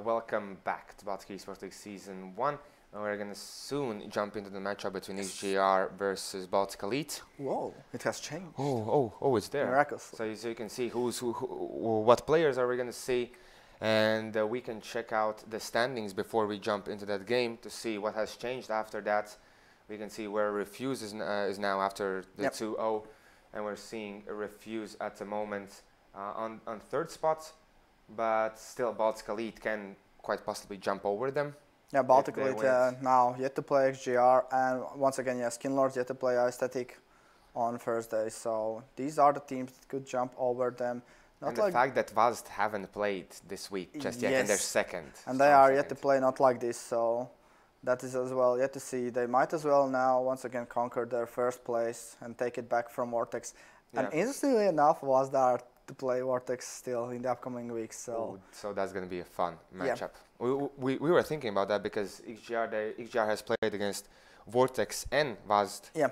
Welcome back to Baltic eSports League Season 1. And we're going to soon jump into the matchup between XGR versus Baltic Elite. Whoa, it has changed. Oh, it's there. Miraculous. So you can see what players are we going to see. And we can check out the standings before we jump into that game to see what has changed after that. We can see where Refuse is now after the 2-0. And we're seeing a Refuse at the moment on third spot. But still, Baltic Elite can quite possibly jump over them. Yeah, Baltic Elite now yet to play XGR, and once again, Skin Lords yet to play Aesthetic on Thursday. So these are the teams that could jump over them. Not and the fact that Vast haven't played this week just yet, and they're second. And they are yet to play not like this, so that is as well yet to see. They might as well now once again conquer their first place and take it back from Vortex. Yeah. And interestingly enough, was there to play Vortex still in the upcoming weeks. So that's going to be a fun matchup. Yeah. We were thinking about that because XGR has played against Vortex and Vast. Yeah.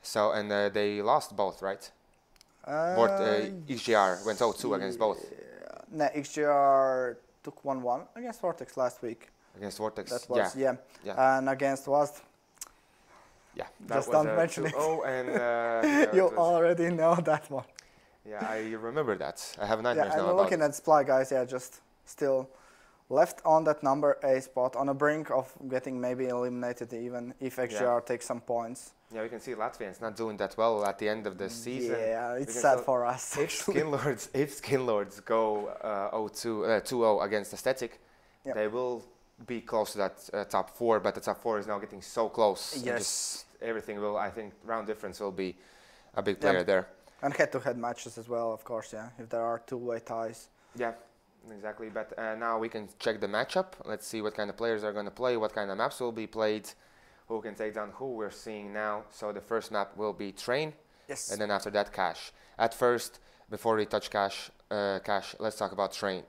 So and they lost both, right? XGR went 0-2 against both. No, XGR took 1-1 against Vortex last week. Against Vortex, that was, yeah. And against Vast. Yeah, that just don't mention it. And you already know that one. Yeah, I remember that. I have nightmares now about it. And looking at Sply guys, just still left on that number A spot, on a brink of getting maybe eliminated even if XGR takes some points. Yeah, we can see Latvians not doing that well at the end of the season. Yeah, it's sad for us. If Skin Lords go 2-0 against Aesthetic, they will be close to that top 4, but the top 4 is now getting so close. Yes. Just everything will, I think, round difference will be a big player there. And head-to-head matches as well, of course, if there are two-way ties. Yeah, exactly. But now we can check the matchup. Let's see what kind of players are going to play, what kind of maps will be played, who can take down who we're seeing now. So the first map will be Train. Yes. And then after that, Cash. At first, before we touch Cash, let's talk about Train.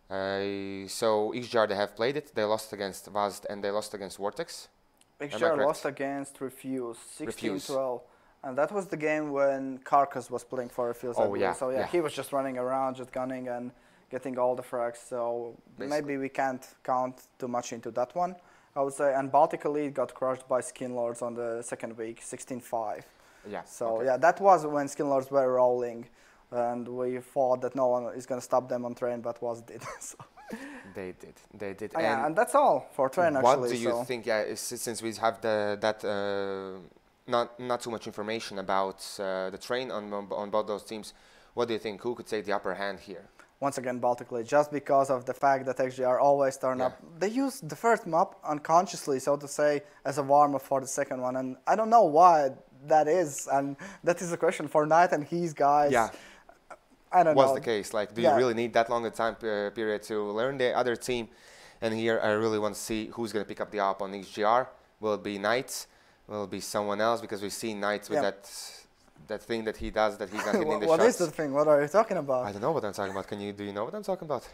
So XGR, they have played it. They lost against Vast and they lost against Vortex. XGR lost against Refuse, 16-12. And that was the game when Carcass was playing for Refuse. Oh, yeah. So, he was just running around, just gunning and getting all the frags. So, maybe we can't count too much into that one, I would say. And Baltic Elite got crushed by Skin Lords on the second week, 16-5. Yeah. So, that was when Skin Lords were rolling. And we thought that no one is going to stop them on Train, but did. So. They did. And that's all for Train, actually. What do you think, since we have not too much information about the Train on both those teams, what do you think? Who could take the upper hand here? Once again, Baltic Elite, just because of the fact that XGR always turn up. They use the first map unconsciously, so to say, as a warm-up for the second one. And I don't know why that is. And that is a question for Knight and his guys. Yeah. I don't know. What's the case? Like, do you really need that long a time period to learn the other team? And here, I really want to see who's going to pick up the op on XGR. Will it be Knight? Will it be someone else? Because we've seen Knight with that thing that he does, that he's not hitting the shots. What is the thing? What are you talking about? I don't know what I'm talking about. Do you know what I'm talking about?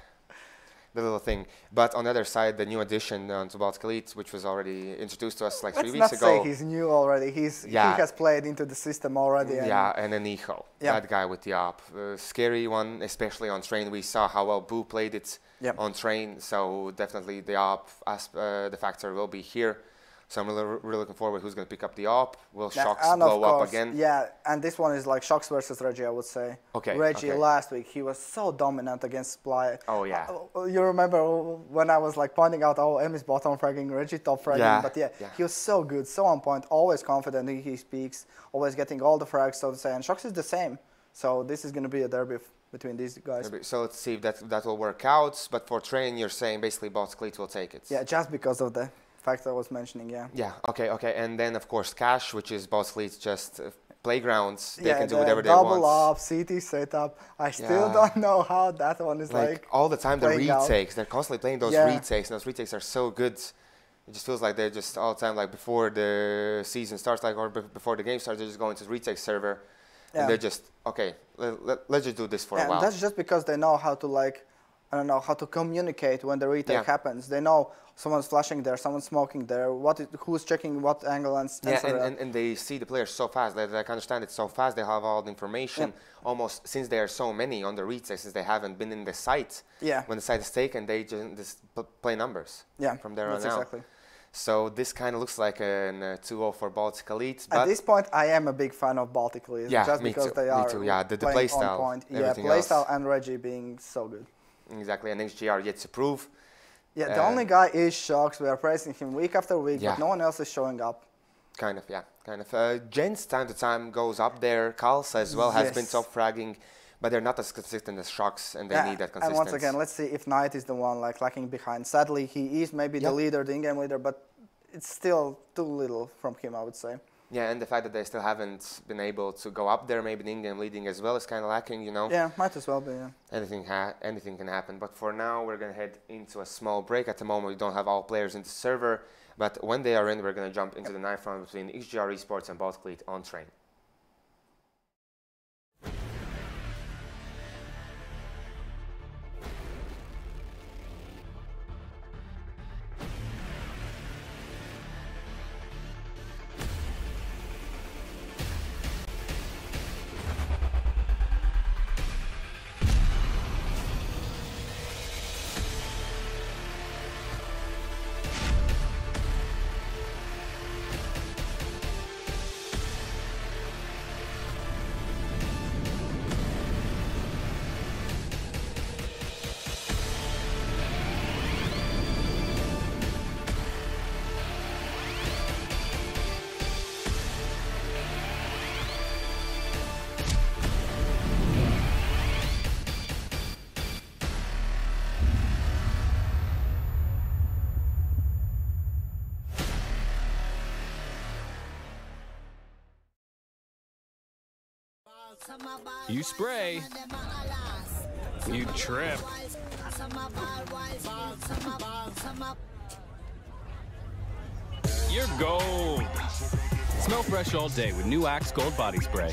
The little thing. But on the other side, the new addition to Baltic Elite, which was already introduced to us like 3 weeks ago. Let's not say he's new already. He has played into the system already. And then Nico, that guy with the op. Scary one, especially on Train. We saw how well Boo played it on Train. So definitely the op, the factor will be here. So I'm really looking forward who's going to pick up the op. Will Shocks blow up again? Yeah, and this one is like Shocks versus Reggie, I would say. Okay. Reggie last week, he was so dominant against Sply. Oh, yeah. You remember when I was like pointing out, Emmy's bottom fragging, Reggie top fragging. But he was so good, so on point, always confident he speaks, always getting all the frags, so to say. And Shocks is the same. So this is going to be a derby between these guys. So let's see if that will work out. But for Train, you're saying basically Baltic Elite will take it. Yeah, just because of the fact I was mentioning, Yeah, okay. And then, of course, Cash, which is Baltic Elite, just playgrounds. They can do whatever they want. Double up, CT setup. I still don't know how that one is like all the time, the retakes. They're constantly playing those retakes, and those retakes are so good. It just feels like they're just all the time, like before the season starts, or before the game starts, they're just going to the retake server. And they're just, let's just do this for a while. And that's just because they know how to I don't know, how to communicate when the retake happens. They know someone's flashing there, someone's smoking there, who's checking what angle and sensor. And they see the players so fast. They can understand it so fast. They have all the information almost, since there are so many on the retakes, since they haven't been in the site. Yeah. When the site is taken, they just play numbers from there on out. Exactly. So this kind of looks like a 2-0 for Baltic Elite. At this point, I am a big fan of Baltic Elite. Just because they are the play style, on point. Yeah, play style and Reggie being so good. Exactly, and XGR yet to prove. Yeah, the only guy is Shocks. We are praising him week after week, but no one else is showing up. Kind of. Jens time to time goes up there. Kalsa as well has been top fragging, but they're not as consistent as Shocks, and they need that consistency. And once again, let's see if Knight is the one lacking behind. Sadly, he is maybe the leader, the in-game leader, but it's still too little from him, I would say. Yeah, and the fact that they still haven't been able to go up there, maybe the in-game leading as well, is kind of lacking, you know. Yeah, might as well be, yeah. Anything can happen. But for now, we're going to head into a small break. At the moment, we don't have all players in the server. But when they are in, we're going to jump into the 9th round between XGR eSports and Baltic Elite on train. You spray, you trip. You're gold. Smell fresh all day with new Axe Gold Body Spray.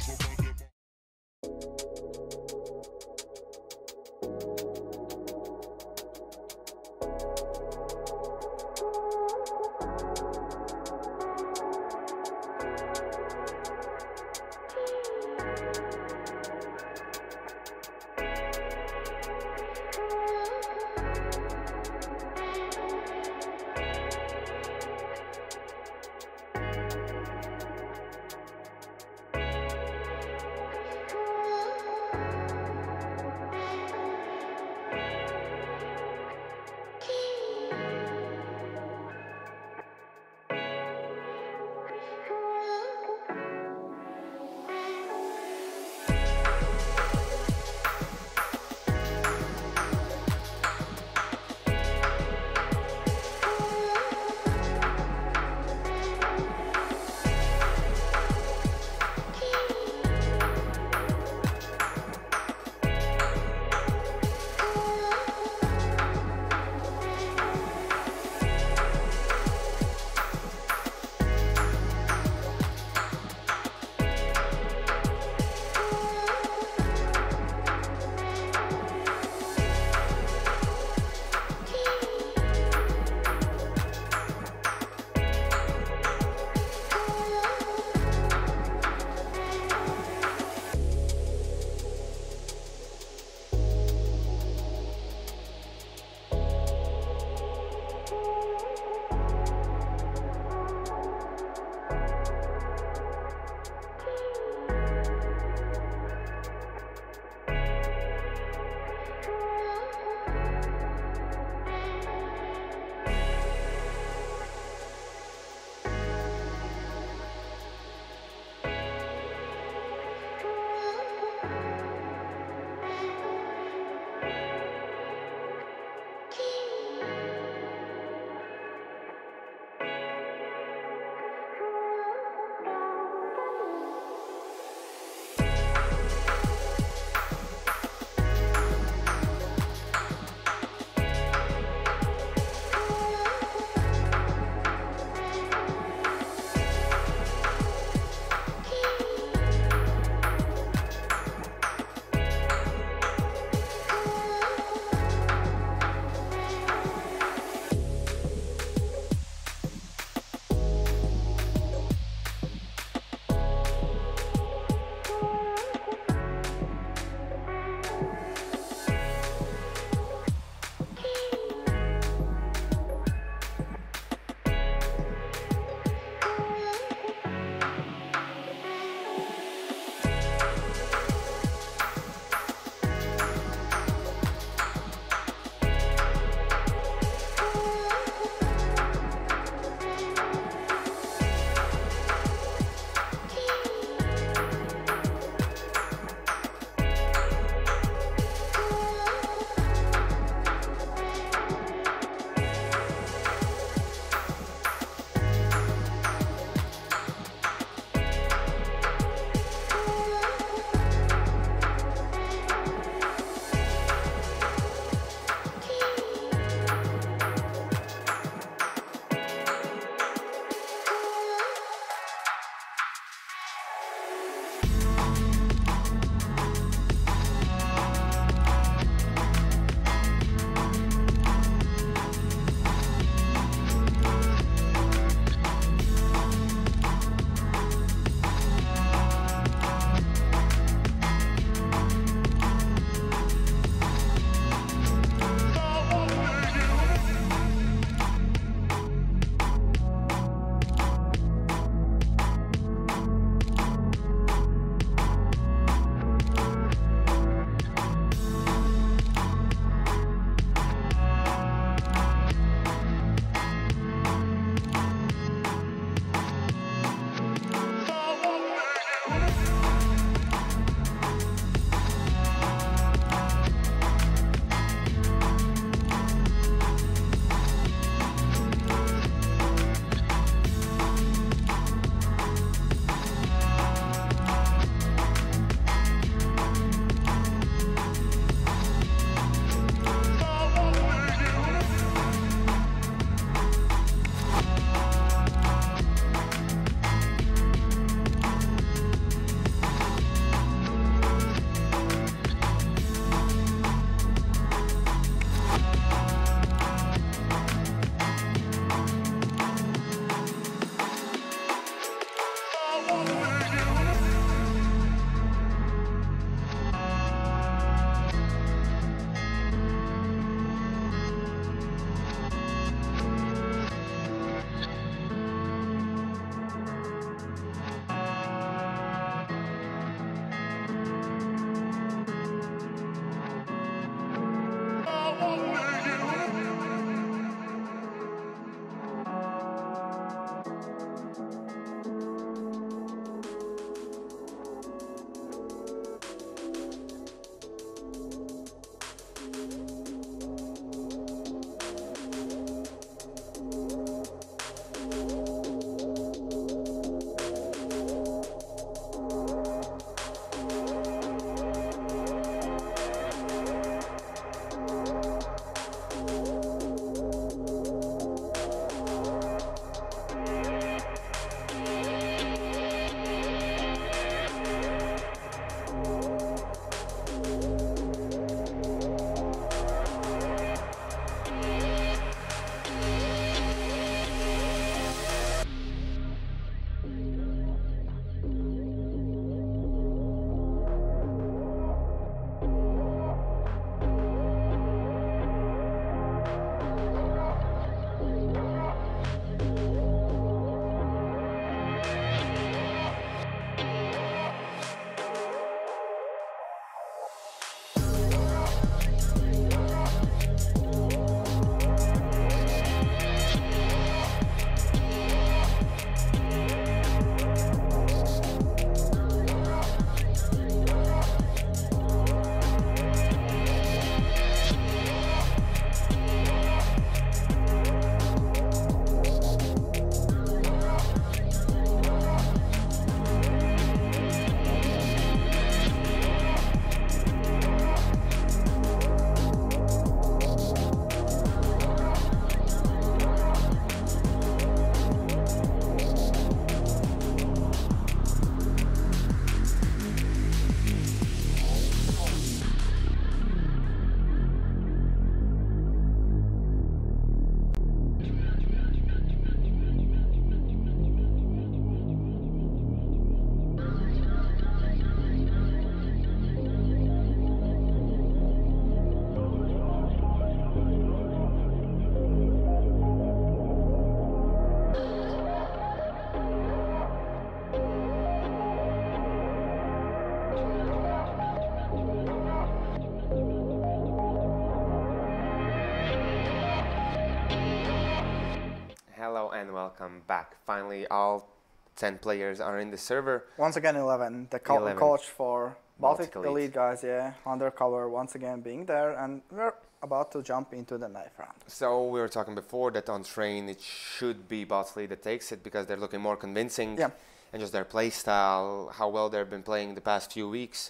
and welcome back. Finally, all 10 players are in the server. Once again, 11. The 11. coach for Baltic Elite. Elite guys, yeah, undercover once again being there, and we're about to jump into the knife round. So we were talking before that on train it should be Baltic Elite that takes it because they're looking more convincing. Yeah. And just their play style, how well they've been playing the past few weeks.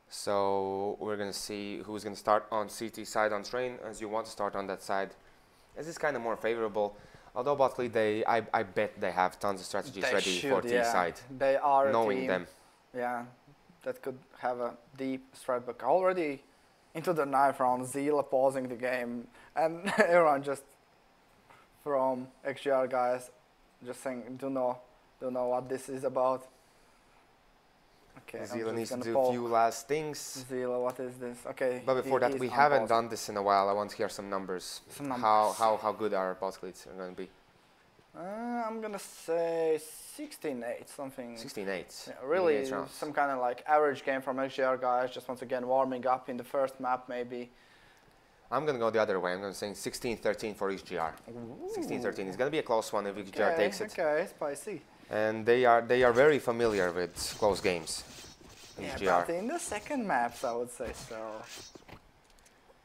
So we're going to see who's going to start on CT side on train, as you want to start on that side. This is kind of more favorable. Although Baltic Elite, I bet they have tons of strategies ready for T side. They are knowing a team, them. yeah, that could have a deep strat book. Already into the knife round, Zila pausing the game, and everyone just from XGR guys just saying, do know what this is about. Okay, Zila needs to do a few last things. Zila, what is this? Okay. But before that, we haven't done this in a while. I want to hear some numbers. How good our Baltic Elites are going to be? I'm gonna say 16-8, something. 16-8. Yeah, really, some kind of like average game from XGR guys. Just once again warming up in the first map, maybe. I'm going to go the other way. I'm going to say 16-13 for XGR. 16-13 is going to be a close one if XGR takes it. Okay, spicy. And they are very familiar with close games. Yeah, XGR. but in the second maps, I would say so.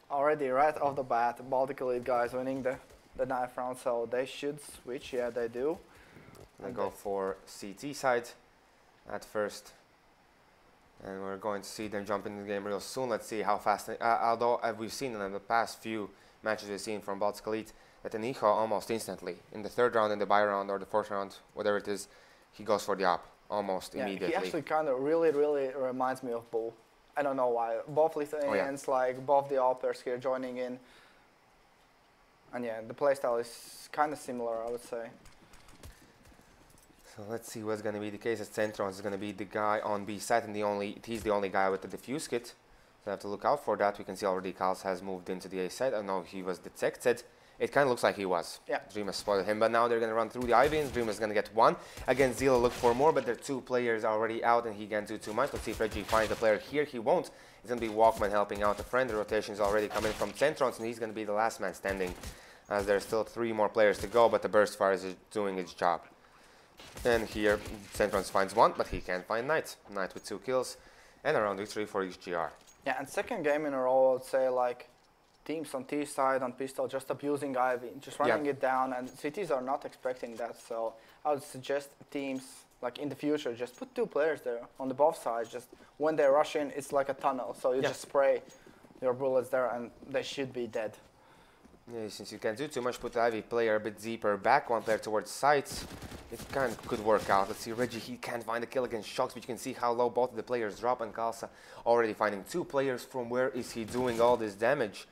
Already right off the bat, Baltic Elite guys winning the knife round, so they should switch. Yeah, they do. They go for CT side at first. And we're going to see them jump into the game real soon. Let's see how fast. Although we've seen in the past few matches we've seen from Baltic Elite that Enicho almost instantly in the third round, in the buy round or the fourth round, whatever it is, he goes for the op almost immediately. He actually kind of really reminds me of Bull. I don't know why. Both Lithuanians, like both the oppers here joining in. And yeah, the playstyle is kind of similar, I would say. So let's see what's going to be the case. As Centron is going to be the guy on B side, and he's the only guy with the defuse kit. So I have to look out for that. We can see already Kals has moved into the A side. I know he was detected. It kind of looks like he was. Yeah. Dream has spotted him, but now they're going to run through the Ivy, and Dream is going to get one. Again, Zila look for more, but there are two players already out, and he can't do too much. Let's see if Reggie finds the player here. He won't. It's going to be Walkman helping out a friend. The rotation is already coming from Centrons, and he's going to be the last man standing, as there's still 3 more players to go, but the burst fire is doing its job. And here, Centrons finds one, but he can't find Knight. Knight with 2 kills, and a round victory for XGR. Yeah, and second game in a row, I would say, like, teams on T side, on pistol, just abusing Ivy, just running it down, and CTs are not expecting that, so I would suggest teams, like, in the future, just put 2 players there on the both sides. Just when they rush in, it's like a tunnel, so you just spray your bullets there, and they should be dead. Yeah, since you can't do too much, put the Ivy player a bit deeper back, one player towards sides. It kind of could work out. Let's see, Reggie, he can't find a kill against Shocks, but you can see how low both of the players drop, and Kalsa already finding 2 players. From where is he doing all this damage?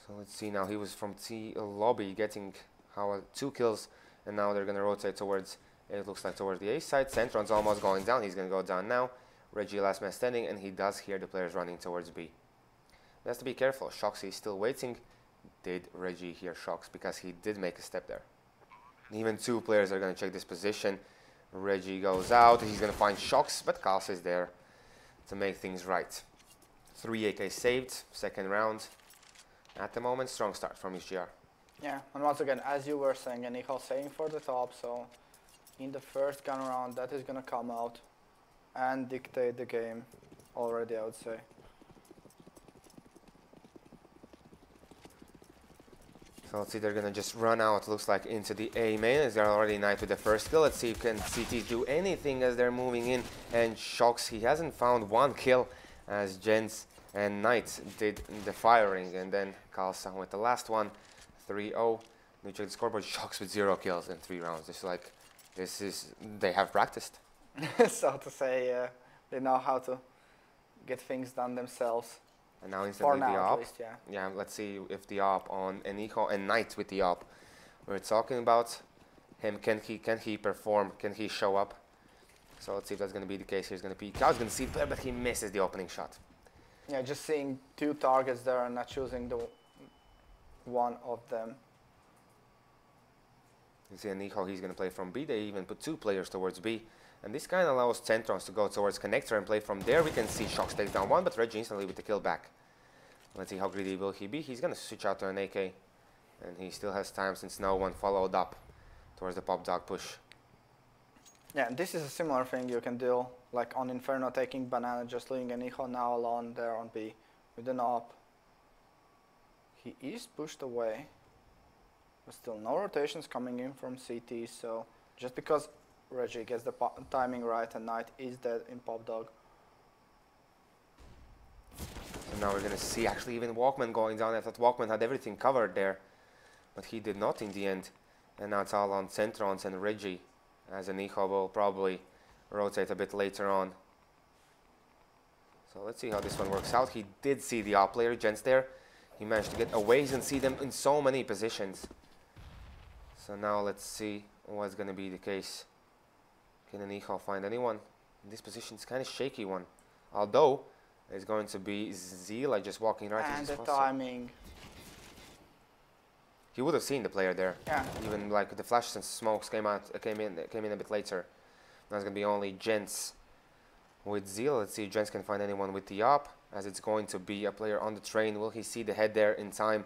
So let's see now, he was from T lobby getting 2 kills, and now they're going to rotate towards, it looks like towards the A side. Centron's almost going down, he's going to go down now. Reggie last man standing, and he does hear the players running towards B. He has to be careful. Shocks is still waiting. Did Reggie hear Shocks? Because he did make a step there. Even 2 players are going to check this position. Reggie goes out. He's going to find Shocks, but Kals is there to make things right. 3 AK saved. Second round. At the moment, strong start from XGR. Yeah, and once again, as you were saying, Enicho saying for the top, so in the first gun round, that is going to come out and dictate the game already, I would say. So let's see, they're going to just run out, looks like, into the A main, as they're already Knight with the first kill. Let's see if can CT do anything as they're moving in. And Shocks, he hasn't found 1 kill, as Jens and Knight did the firing. And then Kalsa with the last one, 3-0. We check the scoreboard, Shocks with 0 kills in 3 rounds. They have practiced. So to say, they know how to get things done themselves. And now instantly the op. Least, yeah, let's see if the op on Enicho and Knight with the op. We're talking about him. Can he perform? Can he show up? So let's see if that's going to be the case. He's going to peek. I was going to see it, but he misses the opening shot. Yeah, just seeing 2 targets there and not choosing the one of them. You see Enicho, he's going to play from B. They even put 2 players towards B. And this kind of allows Centrons to go towards Connector and play from there. We can see Shocks take down 1, but Reggie instantly with the kill back. Let's see how greedy will he be. He's going to switch out to an AK. And he still has time since no one followed up towards the pop dog push. Yeah, this is a similar thing you can do, like on Inferno, taking banana, just leaving Aniho now alone there on B with an op. He is pushed away, but still no rotations coming in from CT, so just because Reggie gets the timing right and Knight is dead in pop dog. So now we're going to see actually even Walkman going down. I thought Walkman had everything covered there, but he did not in the end. And now it's all on Centrons and Reggie, as Aniho will probably rotate a bit later on. So let's see how this one works out. He did see the op player, Jens there. He managed to get away and see them in so many positions. So now let's see what's going to be the case. Can Aniho find anyone? In this position, it's kind of shaky one. Although, it's going to be Zila just walking right into and his the crosshair. timing. He would have seen the player there. Yeah. Even like the flashes and smokes came in a bit later. Now it's going to be only Jens with Zila. Let's see if Jens can find anyone with the op, as it's going to be a player on the train. Will he see the head there in time?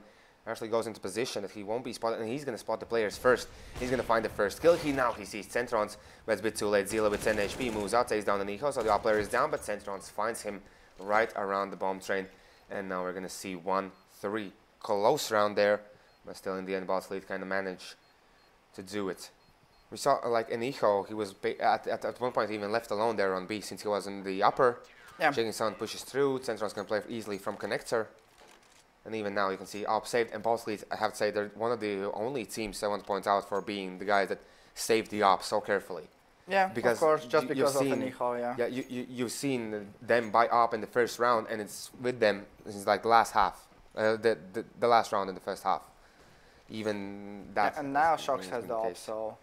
Actually goes into position that he won't be spotted, and he's going to spot the players first. He's going to find the first kill. He sees Centrons, but it's a bit too late. Zila with 10 HP moves out, takes down Aniho, so the op player is down, but Centrons finds him right around the bomb train. And now we're going to see 1-3. Close round there, but still in the end, Baltic State kind of managed to do it. We saw like Aniho, he was at one point even left alone there on B since he was in the upper. Yeah. Shaking Sound pushes through, Centrons can play easily from connector. And even now you can see op saved, and Baltic State, I have to say, they're one of the only teams I want to point out for being the guys that saved the op so carefully. Yeah, because of course, just because of seen, Aniho, yeah. Yeah, you've seen them buy op in the first round, and it's with them since like the last half, the last round in the first half. Even that. Yeah, and now Shox has the op, so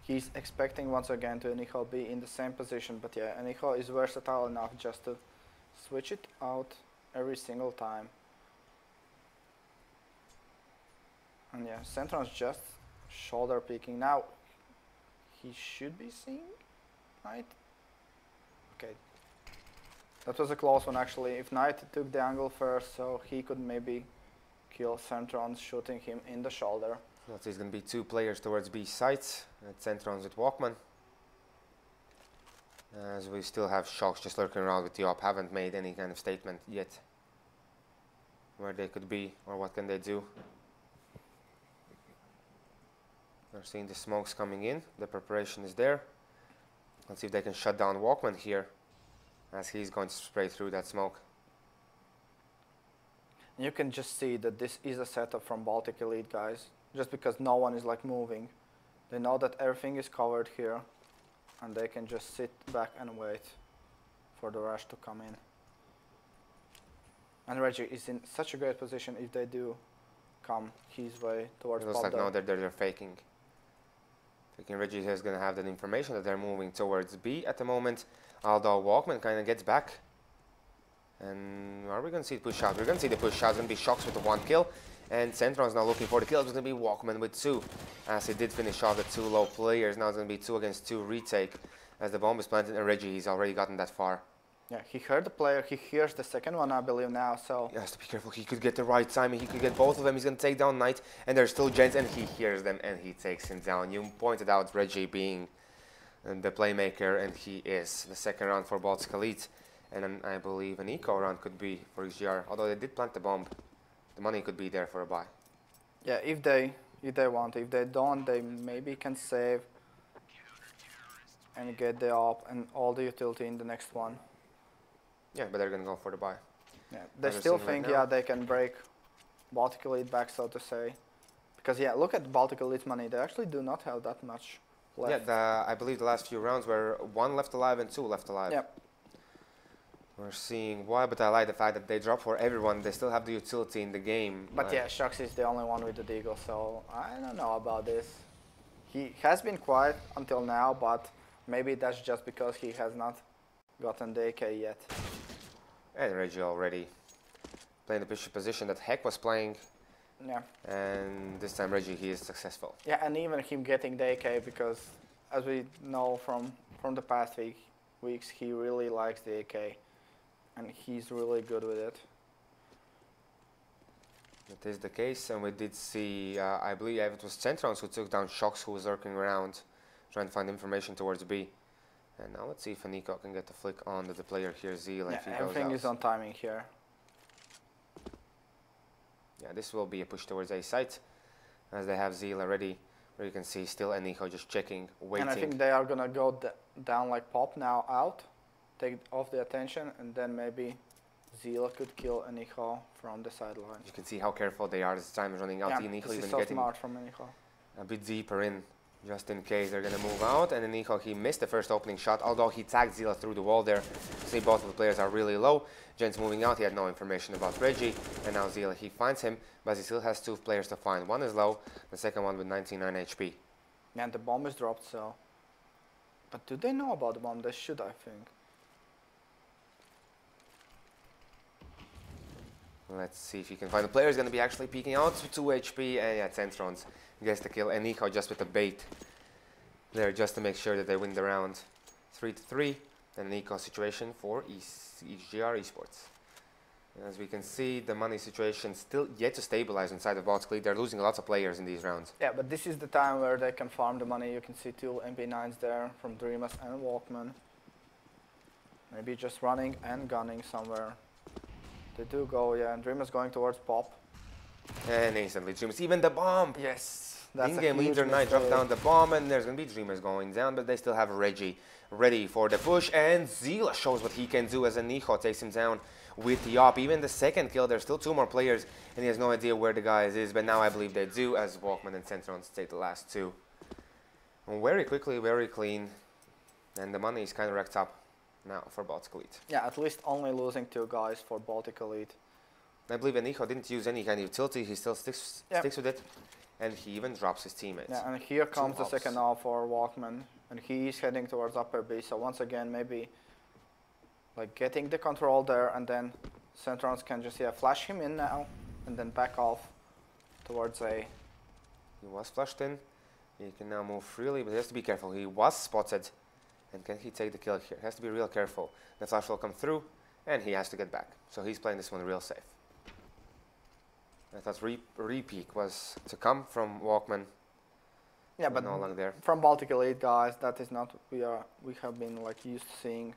he's expecting once again to Aniho be in the same position. But yeah, Aniho is versatile enough just to switch it out every single time. And yeah, Centron's just shoulder peeking. Now he should be seeing, right? Okay. That was a close one actually. If Knight took the angle first, so he could maybe kill Centrons, shooting him in the shoulder. So there's going to be two players towards B sites. Centrons with Walkman. As we still have Shox just lurking around with the op. Haven't made any kind of statement yet where they could be or what can they do. We're seeing the smokes coming in. The preparation is there. Let's see if they can shut down Walkman here, as he's going to spray through that smoke. You can just see that this is a setup from Baltic Elite, guys. Just because no one is like moving. They know that everything is covered here, and they can just sit back and wait for the rush to come in. And Reggie is in such a great position if they do come his way towards It looks like now that they're faking. Reggie is going to have that information that they're moving towards B at the moment, although Walkman kind of gets back. And are we going to see the push out? We're going to see the push out. It's going to be Shox with the 1 kill, and Centron's now looking for the kill. It's going to be Walkman with 2, as he did finish off the 2 low players. Now it's going to be 2 against 2 retake, as the bomb is planted, and Reggie, he's already gotten that far. Yeah, he heard the player, he hears the second one, I believe now, so... He has to be careful, he could get the right timing, he could get both of them, he's going to take down Knight, and there's still Jens, and he hears them, and he takes him down. You pointed out Reggie being the playmaker, and he is. The second round for Baltic Elite, and then I believe an eco round could be for XGR, although they did plant the bomb. The money could be there for a buy. Yeah, if they want. If they don't, they maybe can save and get the op and all the utility in the next one. Yeah, but they're going to go for the buy. Yeah, they still think, right yeah, they can break Baltic Elite back, so to say. Because, yeah, look at Baltic Elite money. They actually do not have that much left. Yeah, I believe the last few rounds were 1 left alive and 2 left alive. Yep. We're seeing why, but I like the fact that they drop for everyone. They still have the utility in the game. But yeah, Shox is the only one with the deagle, so I don't know about this. He has been quiet until now, but maybe that's just because he has not gotten the AK yet. And Reggie already playing the position that Heck was playing. Yeah. And this time Reggie, he is successful. Yeah, and even him getting the AK, because as we know from the past weeks, he really likes the AK. And he's really good with it. It is the case, and we did see, I believe it was Centrons who took down Shocks, who was lurking around, trying to find information towards B. And now let's see if Nico can get the flick on the player here, Zeal, if he goes everything out. is on timing here. Yeah, this will be a push towards A site, as they have Zeal already, where you can see still Nico just checking, waiting. And I think they are gonna go down like Pop now out, take off the attention, and then maybe Zeal could kill Nico from the sideline. You can see how careful they are as time is running out. Yeah, Nico this even is so getting smart from Nico. a bit deeper in, just in case they're gonna move out. And then Nico, he missed the first opening shot, although he tagged Zila through the wall there. See, both of the players are really low. Jen's moving out, he had no information about Reggie, and now Zila, he finds him, but he still has 2 players to find. One is low, the second one with 99 HP. Yeah, and the bomb is dropped, so... But do they know about the bomb? They should, I think. Let's see if he can find the player. Is going to be actually peeking out to 2 HP, and yeah, Centrons gets the kill. And Nico just with the bait there, just to make sure that they win the round. 3-3, and Nico situation for XGR eSports. As we can see, the money situation still yet to stabilize inside the Baltic League. They're losing lots of players in these rounds. Yeah, but this is the time where they can farm the money. You can see 2 MP9s there from Dreamers and Walkman. Maybe just running and gunning somewhere. They do go, yeah, and Dreamers going towards Pop. And instantly Dreamers, even the bomb! Yes, that's In-game leader Knight dropped down the bomb, and there's going to be Dreamers going down, but they still have Reggie ready for the push, and Zila shows what he can do as Nico takes him down with the op. Even the second kill, there's still 2 more players, and he has no idea where the guys is, but now I believe they do, as Walkman and Centrons take the last 2. Very quickly, very clean, and the money is kind of racked up now for Baltic Elite. Yeah, at least only losing 2 guys for Baltic Elite. I believe Nico didn't use any kind of utility, he still sticks with it, and he even drops his teammates. Yeah, and here comes the second off for Walkman, and he's heading towards upper B, so once again maybe like getting the control there, and then Centrons can just flash him in now, and then back off towards A. He was flushed in, he can now move freely, but he has to be careful, he was spotted. And can he take the kill here? He has to be real careful. The flash will come through, and he has to get back. So he's playing this one real safe. I thought re-peek was to come from Walkman. Yeah, but no longer there. From Baltic Elite guys, that is not we have been like used to seeing.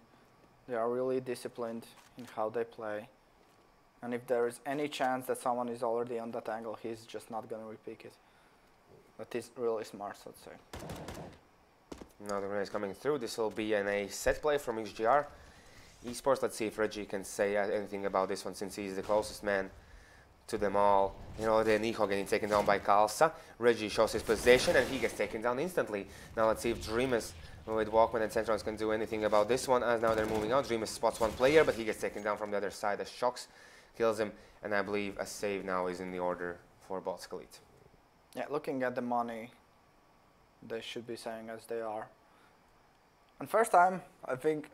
They are really disciplined in how they play. And if there is any chance that someone is already on that angle, he's just not gonna re-peek it. But he's really smart, so to say. Now the grenade is coming through. This will be a set play from XGR eSports. Let's see if Reggie can say anything about this one, since he's the closest man to them all. You know, the Nico getting taken down by Kalsa. Reggie shows his position, and he gets taken down instantly. Now let's see if Dreamers with Walkman and Centrons can do anything about this one, as now they're moving out. Dreamers spots 1 player, but he gets taken down from the other side as Shocks kills him. And I believe a save now is in the order for Baltic Elite. Yeah, looking at the money, they should be saying as they are. And first time, I think,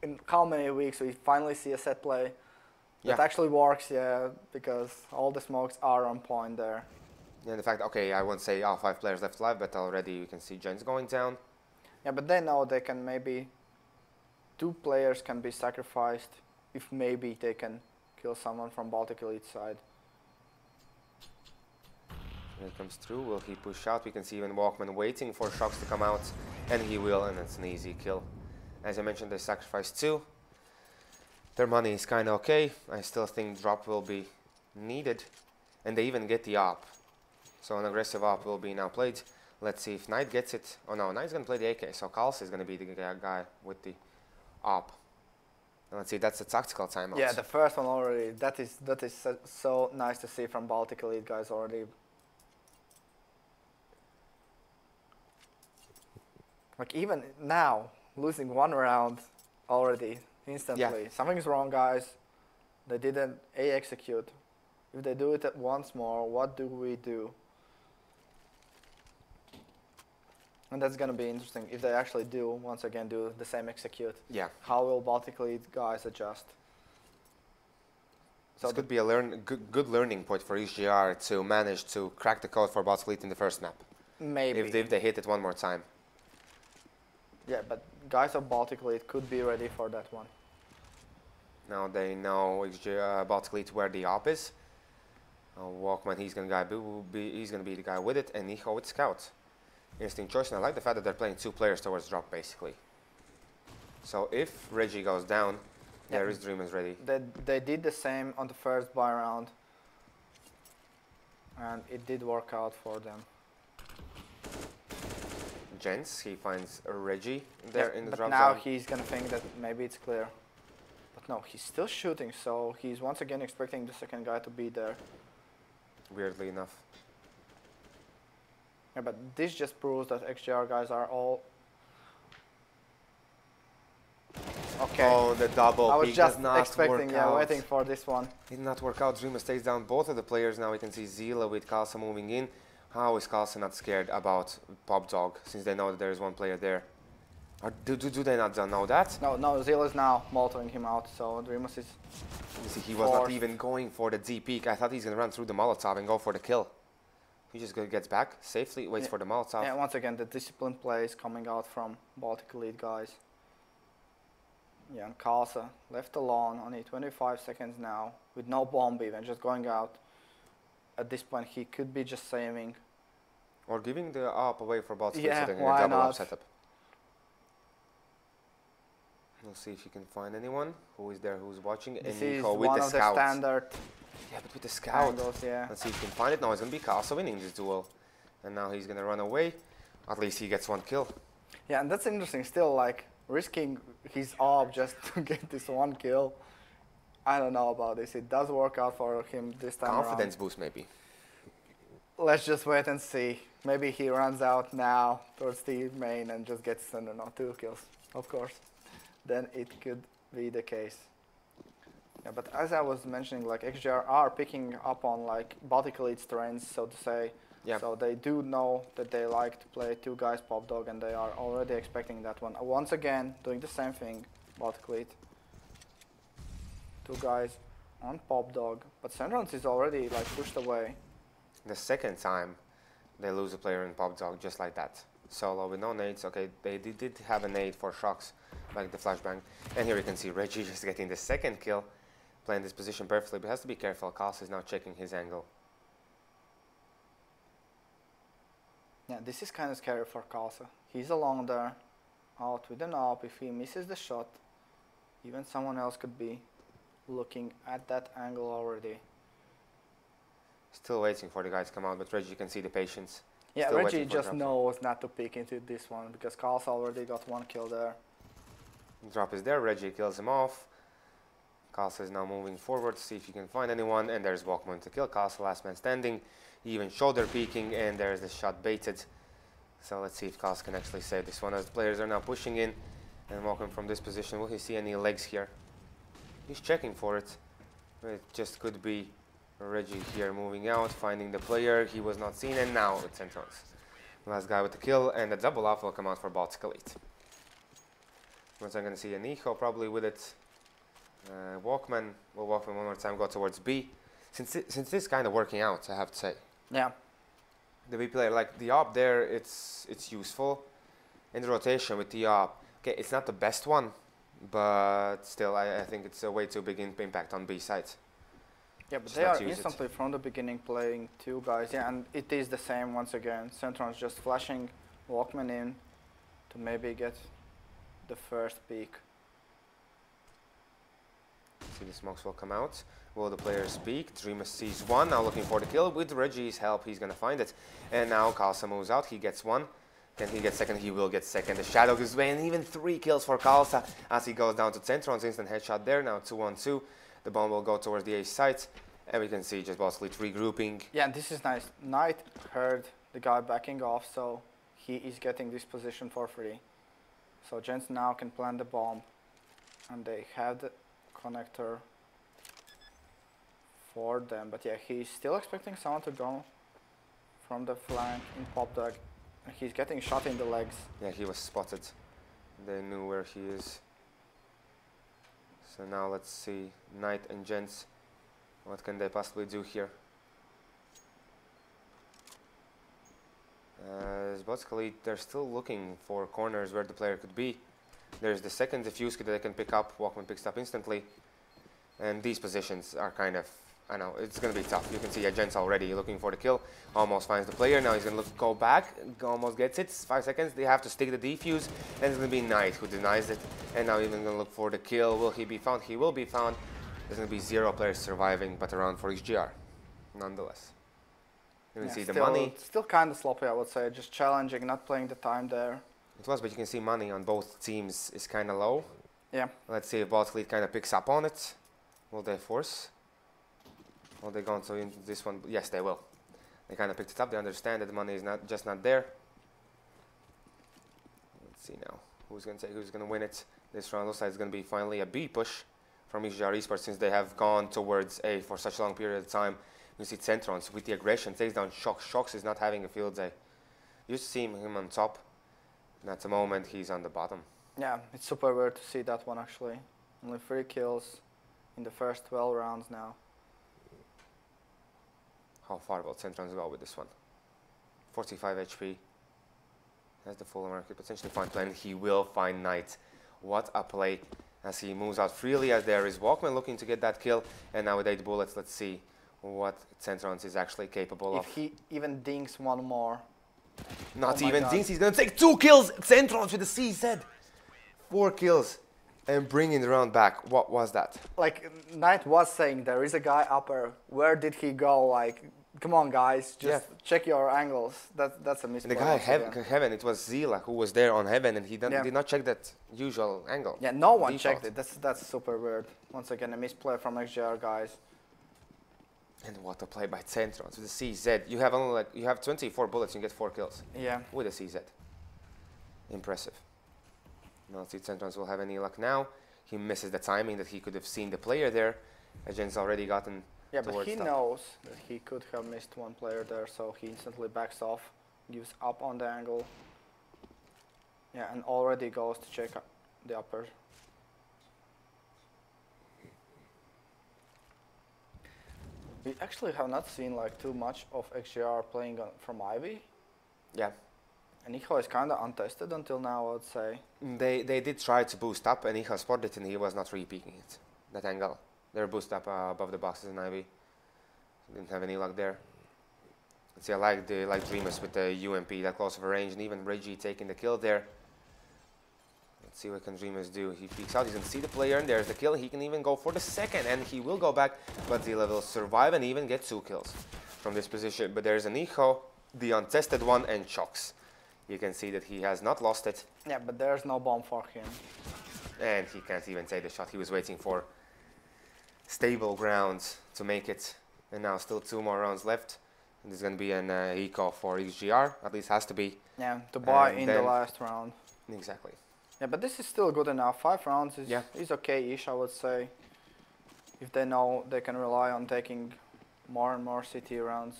in how many weeks we finally see a set play that actually works, yeah, because all the smokes are on point there. Yeah, the fact, okay, I won't say all 5 players left alive, but already you can see Jen's going down. Yeah, but they know they can maybe 2 players can be sacrificed if maybe they can kill someone from Baltic Elite side. When it comes through, will he push out? We can see even Walkman waiting for Shocks to come out, and he will, and it's an easy kill. As I mentioned, they sacrificed 2. Their money is kind of okay. I still think drop will be needed, and they even get the op. So an aggressive op will be now played. Let's see if Knight gets it. Oh no, Knight's going to play the AK, so Kals is going to be the guy with the op. And let's see, that's a tactical timeout. Yeah, the first one already. That is so nice to see from Baltic Elite guys already. Like even now, losing 1 round already, instantly. Yeah. Something's wrong, guys. They didn't execute. If they do it once more, what do we do? And that's going to be interesting. If they actually do, once again, do the same execute. Yeah. How will Baltic Elite guys adjust? So this could be a good learning point for XGR to manage to crack the code for Baltic Elite in the first snap. Maybe. If they hit it 1 more time. Yeah, but guys of Baltic Elite could be ready for that one. Now they know Baltic Elite where the op is. Walkman, he's gonna be the guy with it, and Nico with Scout. Interesting choice, and I like the fact that they're playing 2 players towards drop basically. So if Reggie goes down, there is Dreamers ready. They did the same on the first buy round, and it did work out for them. Gents, he finds Reggie there in the drop zone. But now zone. he's gonna think that maybe it's clear. But no, he's still shooting, so he's once again expecting the second guy to be there. Weirdly enough. Yeah, but this just proves that XGR guys are all... Okay. Oh, the double I was peek just does not expecting, work yeah, out. waiting for this one. Did not work out. Dreamer stays down both of the players. Now we can see Zila with Kalsa moving in. How is Kalsa not scared about Pop Dog, since they know that there is one player there? Or do they not know that? No, Zil is now molotting him out, so Dreamus is... You see, he was not even going for the D peak. I thought he's going to run through the Molotov and go for the kill. He just gets back safely, waits for the Molotov. Yeah, once again, the discipline play is coming out from Baltic Elite guys. Yeah, and Kalsa left alone, only 25 seconds now, with no bomb even, just going out. At this point, he could be just saving. Or giving the up away for Baltic Yeah, State, why a double not? up setup. We'll see if he can find anyone who is there, who's watching. This and is Nico with one the of the scout. standard Yeah, but with the scout. angles, yeah. Let's see if he can find it. No, it's going to be Kalsa winning this duel. And now he's going to run away. At least he gets one kill. Yeah, and that's interesting still, like, risking his AWP just to get this one kill. I don't know about this. It does work out for him this time Confidence around. boost, maybe. Let's just wait and see. Maybe he runs out now towards the main and just gets, I don't know, 2 kills, of course. Then it could be the case. Yeah, but as I was mentioning, like, XGR are picking up on, like, Baltic Elite trends, so to say. Yeah. So they do know that they like to play 2 guys Pop Dog, and they are already expecting that one. Once again, doing the same thing, Baltic Elite. 2 guys on Pop Dog, but Centrons is already, like, pushed away. The second time they lose a player in Pop Dog just like that. Solo with no nades. Okay, they did have a nade for shocks, like the flashbang. And here you can see Reggie just getting the second kill, playing this position perfectly, but has to be careful. Kalsa is now checking his angle. Yeah, this is kind of scary for Kalsa. He's alone there, out with an AWP. If he misses the shot, even someone else could be looking at that angle already. Still waiting for the guys to come out, but Reggie, you can see the patience. Yeah, Still Reggie waiting for just drop. knows not to peek into this one because Kalsa already got 1 kill there. Drop is there, Reggie kills him off. Kalsa is now moving forward to see if he can find anyone, and there's Walkman to kill Kalsa, last man standing. He even shoulder peeking, and there's the shot baited. So let's see if Kalsa can actually save this one, as the players are now pushing in. And Walkman from this position, will he see any legs here? He's checking for it. It just could be Reggie here moving out, finding the player. He was not seen, and now it's Entrance. Last guy with the kill, and the double off will come out for Baltic Elite. Once I'm going to see a Nico probably with it. Walkman will Walkman one more time, go towards B. Since this is kind of working out, I have to say. Yeah. The B player, like the op there, it's useful. In the rotation with the op, okay, it's not the best one, but still, I think it's a way too big impact on B side. Yeah, but Just they not are use it. instantly from the beginning playing 2 guys. Yeah, and it is the same once again. Centron's just flashing Walkman in to maybe get the first peek. See the smokes will come out. Will the players speak? Dreamer sees one, now looking for the kill. With Reggie's help, he's gonna find it. And now Kalsa moves out, he gets 1. Can he get second? He will get second. The shadow gives way, and even 3 kills for Kalsa as he goes down to Centron's instant headshot there. Now 2-1-2. The bomb will go towards the A site, and we can see just basically regrouping. Yeah, and this is nice. Knight heard the guy backing off, so he is getting this position for free. So Gents now can plant the bomb, and they have the connector for them. But yeah, he's still expecting someone to go from the flank in Pop Dog. He's getting shot in the legs. Yeah, he was spotted. They knew where he is. So now let's see, Knight and Gents, what can they possibly do here? Basically, they're still looking for corners where the player could be. There's the second diffuse kit that they can pick up. Walkman picks up instantly. And these positions are kind of I know, it's going to be tough. You can see Gents already looking for the kill. Almost finds the player. Now he's going to go back. Almost gets it. 5 seconds. They have to stick the defuse. And it's going to be Knight who denies it. And now even going to look for the kill. Will he be found? He will be found. There's going to be 0 players surviving, but around for XGR. Nonetheless. You can see the money. Still kind of sloppy, I would say. Just challenging, not playing the time there. It was, but you can see money on both teams is kind of low. Yeah. Let's see if Baltic State kind of picks up on it. Will they force? Will they go into this one? Yes, they will. They kind of picked it up. They understand that the money is not there. Let's see now. Who's going to win it? This round looks like it's going to be finally a B push from XGR eSports since they have gone towards A for such a long period of time. You see Centrons with the aggression takes down Shox. Shox is not having a field day. You see him on top. And at the moment he's on the bottom. Yeah, it's super weird to see that one actually. Only 3 kills in the first 12 rounds now. How far will Centrons go with this one? 45 HP. That's the full market. Potentially find play, and he will find Knight. What a play as he moves out freely as there is Walkman looking to get that kill. And now with 8 bullets, let's see what Centrons is actually capable of. If he even dinks one more. Not even dinks. He's going to take 2 kills. Centrons with the CZ. 4 kills. And bringing the round back. What was that? Like, Knight was saying there is a guy upper. Where did he go? Like, come on, guys. Just check your angles. That's a misplay. The guy Heaven, it was Zila who was there on Heaven, and he did not check that usual angle. Yeah, no one checked it. That's super weird. Once again, a misplay from XGR, guys. And what a play by Centrons with the CZ. You have only you have 24 bullets, you get 4 kills. Yeah. With a CZ. Impressive. Not see if Centrons will have any luck now. He misses the timing that he could have seen the player there. Agent's already gotten. Yeah, but he knows that he could have missed one player there, so he instantly backs off, gives up on the angle. Yeah, and already goes to check the upper. We actually have not seen like too much of XGR playing from Ivy. Yeah. And Icho is kind of untested until now, I would say. They did try to boost up, and Icho spotted it, and he was not re-peeking it, that angle. They were boosted up above the boxes in Ivy. Didn't have any luck there. Let's see, I like Dreamers with the UMP, that close of a range, and even Reggie taking the kill there. Let's see what can Dreamers do. He peeks out, he's going to see the player, and there's the kill. He can even go for the second, and he will go back, but Zila will survive and even get 2 kills from this position. But there's an Icho, the untested one, and Shox. You can see that he has not lost it. Yeah, but there's no bomb for him. And he can't even take the shot. He was waiting for stable grounds to make it. And now still 2 more rounds left. And there's going to be an eco for XGR. At least has to be. Yeah, to buy in the last round. Exactly. Yeah, but this is still good enough. 5 rounds is okay-ish, I would say. If they know they can rely on taking more and more CT rounds.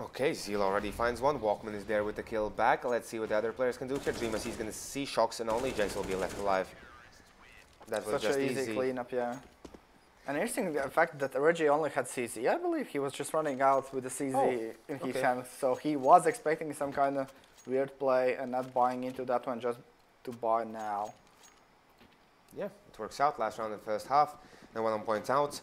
Okay, Zeal already finds one. Walkman is there with the kill back. Let's see what the other players can do here. Dreamers, he's going to see Shox, and only Jens will be left alive. That was such just an easy cleanup, yeah. And interesting the fact that Reggie only had CZ. I believe he was just running out with the CZ in his hand. So he was expecting some kind of weird play and not buying into that one just to buy now. Yeah, it works out. Last round in the first half. And what I point out,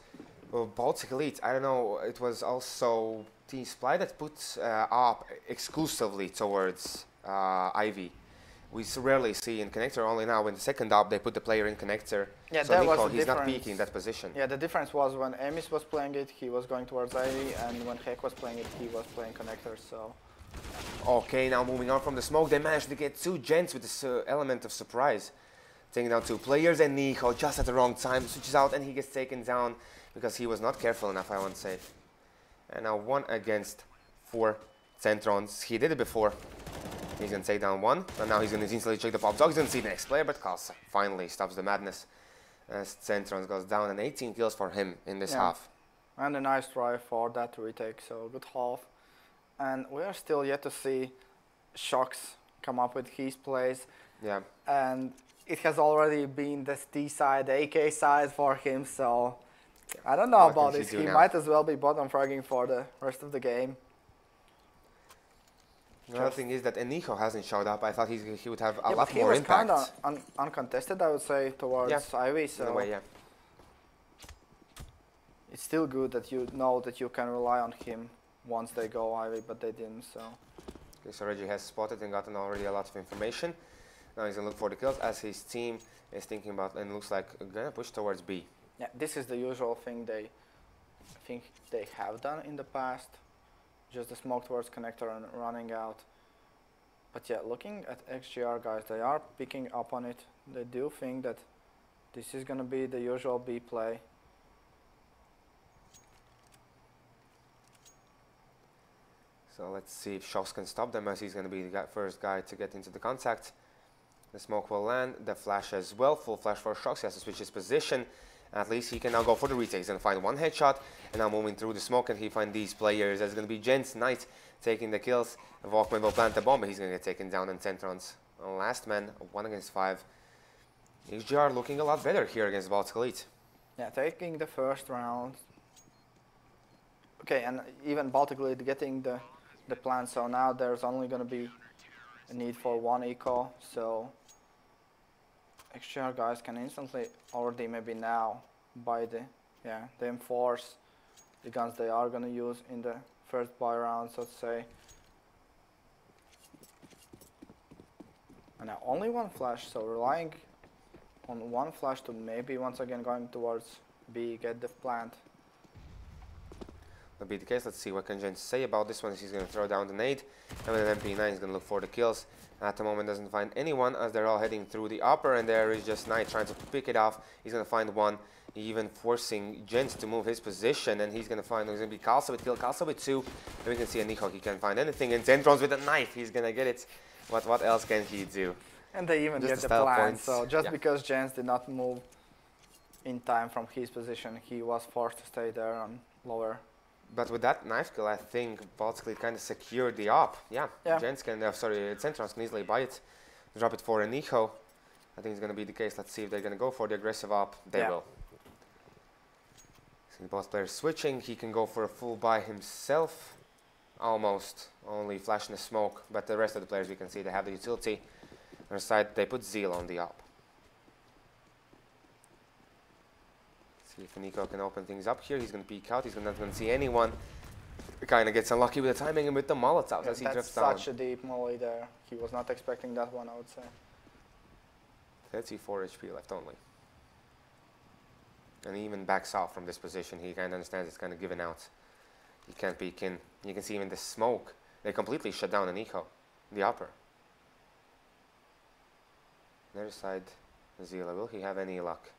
well, Baltic Elite, I don't know, it was also T-Sply that put up exclusively towards Ivy. We rarely see in connector, only now in the second up they put the player in connector. Yeah, so that Nico, was the he's difference. Not peeking that position. Yeah, the difference was when Emis was playing it, he was going towards Ivy, and when Hek was playing it, he was playing connector, so... Okay, now moving on from the smoke, they managed to get 2 Gents with this element of surprise. Taking down 2 players, and Nico just at the wrong time switches out, and he gets taken down because he was not careful enough, I want to say. And now 1 against 4 Centrons. He did it before. He's going to take down 1, and now he's going to instantly check the pop dog. He's going to see the next player, but Kals finally stops the madness as Centrons goes down, and 18 kills for him in this half. And a nice try for that retake, so good half. And we are still yet to see Shox come up with his plays. Yeah. And it has already been the T side, the AK side for him, so I don't know about this. He might as well be bottom fragging for the rest of the game. Another thing is that Enicho hasn't showed up. I thought he would have a lot he more was impact. kind of uncontested, I would say, towards Ivy. So in a way, yeah. it's still good that you know that you can rely on him once they go Ivy, but they didn't. So. Okay, so Reggie has spotted and gotten already a lot of information. Now he's gonna look for the kills as his team is thinking about, and looks like gonna push towards B. Yeah, this is the usual thing I think they have done in the past. Just the smoke towards connector and running out. But yeah, looking at XGR guys, they are picking up on it. They do think that this is gonna be the usual B play. So let's see if Shox can stop them, as he's going to be the first guy to get into the contact. The smoke will land, the flash as well, full flash for Shox. He has to switch his position. At least he can now go for the retake. He's going to find one headshot, and now moving through the smoke, and he find these players. There's going to be Jens Knight taking the kills. Walkman will plant the bomb, but he's going to get taken down, and Centrons, last man, 1 against 5. XGR looking a lot better here against Baltic Elite. Yeah, taking the first round. Okay, and even Baltic Elite getting the plan, so now there's only going to be a need for one eco, so XGR guys can instantly already maybe now buy the M4s, the guns they are going to use in the first buy rounds, let's say. And now only one flash, so relying on one flash to maybe once again going towards B, get the plant. That'll be the case. Let's see what can Jens say about this one. He's going to throw down the nade, and with an MP9 he's going to look for the kills. At the moment doesn't find anyone, as they're all heading through the upper, and there is just Knight trying to pick it off. He's going to find one, even forcing Jens to move his position, and he's going to find, he's going to be Kalsa with kill, Kalsa with 2, and we can see Enicho, he can't find anything, and Zentrons with a knife, he's going to get it. What else can he do? And they even Just get the plan, points. so just because Jens did not move in time from his position, he was forced to stay there on lower. But with that knife kill, I think Baltic kind of secured the op. Yeah. Jens can, Centrons can easily buy it, drop it for Enicho. I think it's going to be the case. Let's see if they're going to go for the aggressive op. They will. See both players switching. He can go for a full buy himself. Almost. Only flash in the smoke. But the rest of the players, we can see they have the utility. On their side, they put Zeal on the op. See if Enicho can open things up here. He's going to peek out. He's not going to see anyone. He kind of gets unlucky with the timing and with the Molotovs as he drifts down. That's such a deep molly there. He was not expecting that one, I would say. 34 HP left only. And he even backs off from this position. He kind of understands it's kind of given out. He can't peek in. You can see even the smoke. They completely shut down Enicho, the upper. On the other side, Zila, will he have any luck?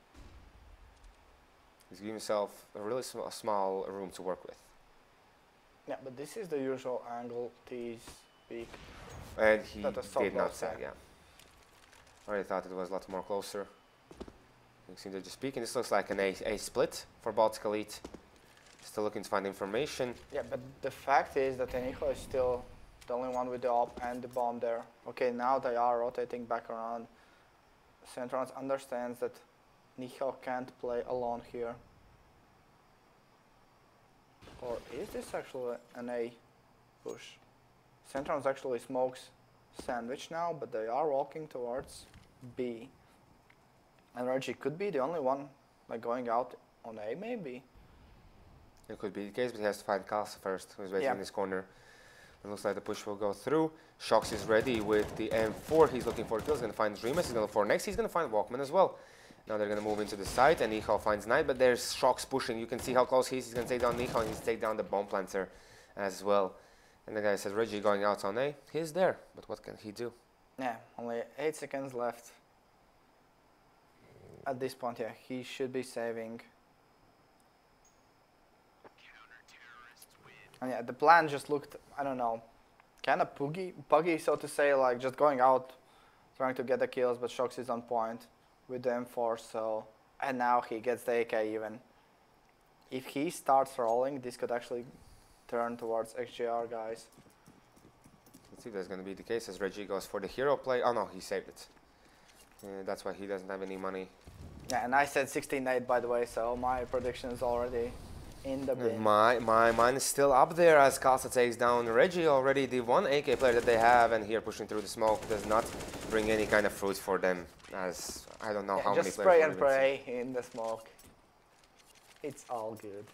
He's giving himself a really small room to work with. Yeah, but this is the usual angle, T's, peak. And he so did not close, say, yeah. I already thought it was a lot more closer. You can see they're just peeking. This looks like an A split for Baltic Elite. Still looking to find information. Yeah, but the fact is that Enicho is still the only one with the op and the bomb there. Okay, now they are rotating back around. Centrons understands that Enicho can't play alone here. Or is this actually an A push? Centrons actually smokes sandwich now, but they are walking towards B. And Reggie could be the only one like going out on A, maybe. It could be the case, but he has to find Kalsa first, who's waiting in this corner. It looks like the push will go through. Shox is ready with the M4. He's looking for kills. He's going to find Dreamus. He's going to look for next. He's going to find Walkman as well. Now they're going to move into the site, and Enicho finds Knight, but there's Shox pushing. You can see how close he is. He's going to take down Enicho, and he's take down the bomb planter as well. And the guy says, Reggie going out on A. He's there, but what can he do? Yeah, only 8 seconds left. At this point, yeah, he should be saving. And yeah, the plan just looked, I don't know, kind of puggy, so to say, like just going out, trying to get the kills, but Shox is on point with the M4, so, and now he gets the AK even. If he starts rolling, this could actually turn towards XGR, guys. Let's see if that's going to be the case as Reggie goes for the hero play. Oh no, he saved it. That's why he doesn't have any money. Yeah, and I said 16-8, by the way, so my prediction is already in the bin. Mine is still up there as Casa takes down Reggie already, the one AK player that they have, and here pushing through the smoke does not bring any kind of fruits for them, as I don't know how many just players. spray and pray in the smoke. It's all good.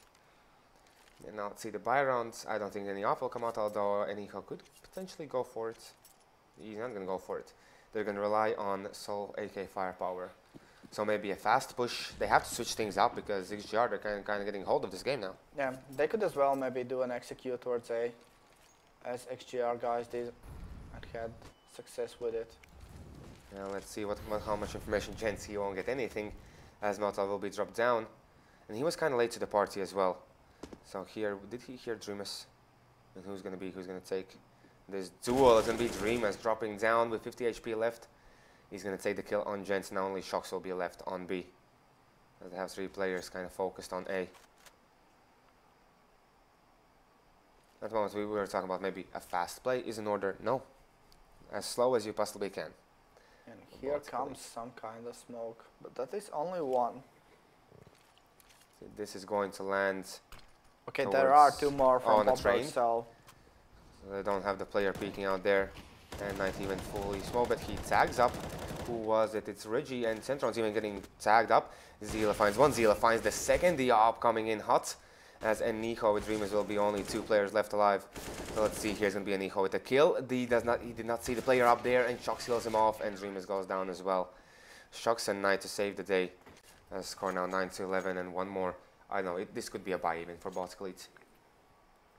And now let's see the buy rounds. I don't think any off will come out, although Eniho could potentially go for it. He's not going to go for it. They're going to rely on Soul AK firepower. So maybe a fast push. They have to switch things up because XGR, they're kind of getting hold of this game now. Yeah, they could as well maybe do an execute towards A, as XGR guys did and had success with it. Now let's see how much information Gents. He won't get anything, as Meltal will be dropped down. And he was kind of late to the party as well. So here, did he hear Dreamus? And who's going to take this duel? It's going to be Dreamus dropping down with 50 HP left. He's going to take the kill on Gents, and only Shocks will be left on B. They have 3 players kind of focused on A. At the moment we were talking about maybe a fast play is in order. No. As slow as you possibly can. And here comes some kind of smoke, but that is only one. This is going to land. Okay, there are 2 more from the train. So they don't have the player peeking out there. And not even fully smoked, but he tags up. Who was it? It's Reggie, and Centron's even getting tagged up. Zila finds one, Zila finds the second. The op coming in hot. As Eniho with Dreamers will be only 2 players left alive. So let's see, here's going to be Eniho with a kill. He did not see the player up there, and Shock seals him off, and Dreamers goes down as well. Shocks and Knight to save the day. Score now 9-11, and one more. I don't know, this could be a buy even for Baltic State.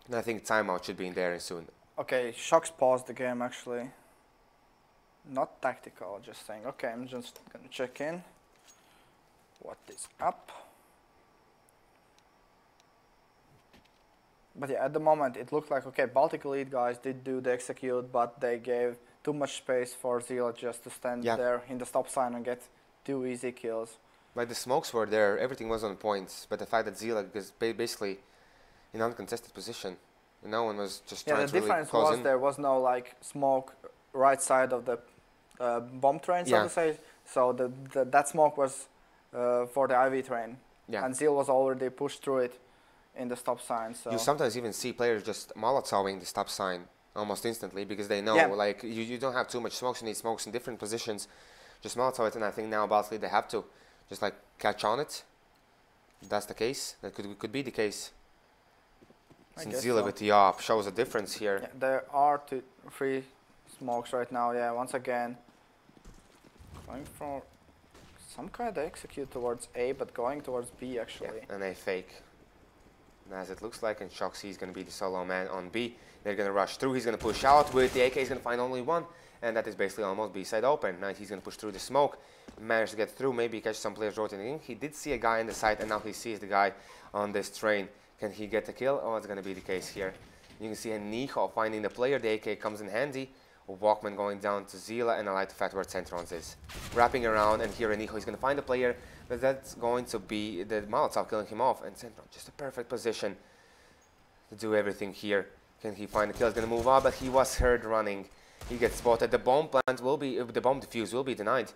And I think timeout should be in there soon. Okay, Shocks paused the game actually. Not tactical, just saying. Okay, I'm just gonna check in. What is up? But yeah, at the moment it looked like, okay, Baltic Elite guys did do the execute, but they gave too much space for Zila just to stand there in the stop sign and get 2 easy kills. But the smokes were there, everything was on points, but the fact that Zila is basically in uncontested position, no one was just trying to really close in. The difference was there was no like smoke right side of the bomb train, so to say. So that smoke was for the IV train, and Zil was already pushed through it in the stop sign. So you sometimes even see players just molotoving the stop sign almost instantly because they know like you don't have too much smokes. You need smokes in different positions. Just molotov it, and I think now Baltic they have to just like catch on it. If that's the case. That could be the case. Since Zila with the op shows a difference here. Yeah, there are 3 smokes right now. Yeah, once again, going for some kind of execute towards A, but going towards B actually. Yeah, and they fake. As it looks like, and Shocks, he's going to be the solo man on B. They're going to rush through. He's going to push out with the AK. He's going to find only one, and that is basically almost B side open. Now he's going to push through the smoke, manage to get through, maybe catch some players rotating in. He did see a guy in the side, and now he sees the guy on this train. Can he get the kill? Oh, it's going to be the case here. You can see Eniho finding the player. The AK comes in handy. Walkman going down to Zila, and I like the fact where Centrons is. Wrapping around, and here Eniho is going to find the player, but that's going to be the Molotov killing him off, and Centron just a perfect position to do everything here. Can he find the kill? He's going to move on, but he was heard running. He gets spotted. The bomb plant will be, the bomb defuse will be denied.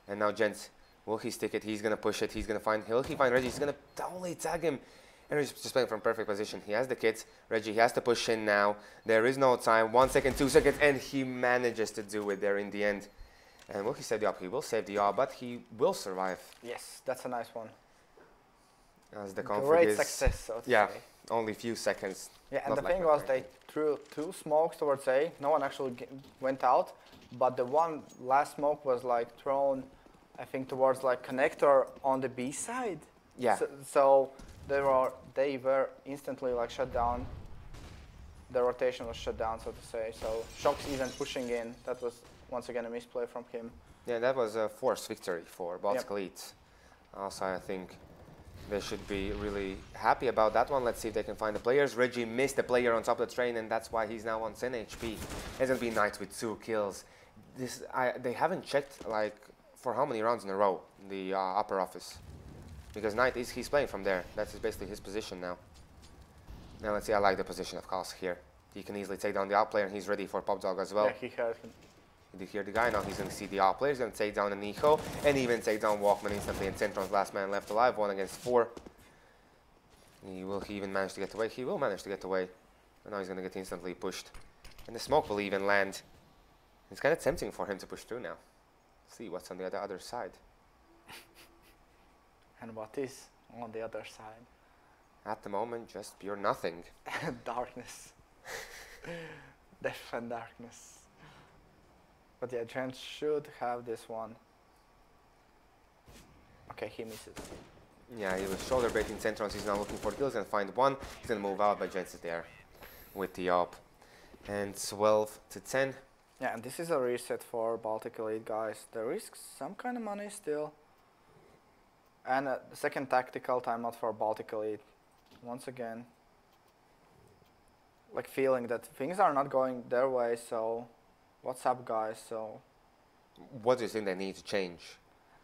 And now Gents, will he stick it? He's going to push it. He's going to find, will he find Reggie? He's going to only tag him. And he's just playing from perfect position. He has the kits. Reggie, he has to push in now. There is no time. 1 second, 2 seconds, and he manages to do it there in the end. And will he save the op? He will save the op, but he will survive. Yes, that's a nice one. As the config Great is, success, so to say. Only a few seconds. Yeah, and the thing was they threw 2 smokes towards A. No one actually went out, but the one last smoke was like thrown, I think, towards like connector on the B side. Yeah. So they were instantly like shut down. The rotation was shut down, so to say. So Shocks even pushing in. That was once again a misplay from him. Yeah, that was a forced victory for Baltic Elite. Also, I think they should be really happy about that one. Let's see if they can find the players. Reggie missed the player on top of the train, and that's why he's now on 10 HP. It's going to be Knight with 2 kills. They haven't checked like for how many rounds in a row, the upper office. Because Knight, he's playing from there. That's basically his position now. Now let's see, I like the position of Kals here. He can easily take down the out player, and he's ready for Pop Dog as well. Yeah, he heard him. Did you hear the guy? Now he's going to see the out player. He's going to take down Eniho, and even take down Walkman instantly. And Centron's last man left alive, 1 against 4. Will he even manage to get away? He will manage to get away. And now he's going to get instantly pushed. And the smoke will even land. It's kind of tempting for him to push through now. See what's on the other side. And what is on the other side? At the moment, just pure nothing. Darkness. Death and darkness. But yeah, Gents should have this one. Okay, he misses. Yeah, he was shoulder breaking Centrons. He's now looking for kills and find one. He's going to move out, but Gents is there with the op. And 12 to 10. Yeah, and this is a reset for Baltic Elite, guys. There is some kind of money still. And the second tactical timeout for Baltic Elite. Once again, like feeling that things are not going their way, so what's up, guys? So what do you think they need to change?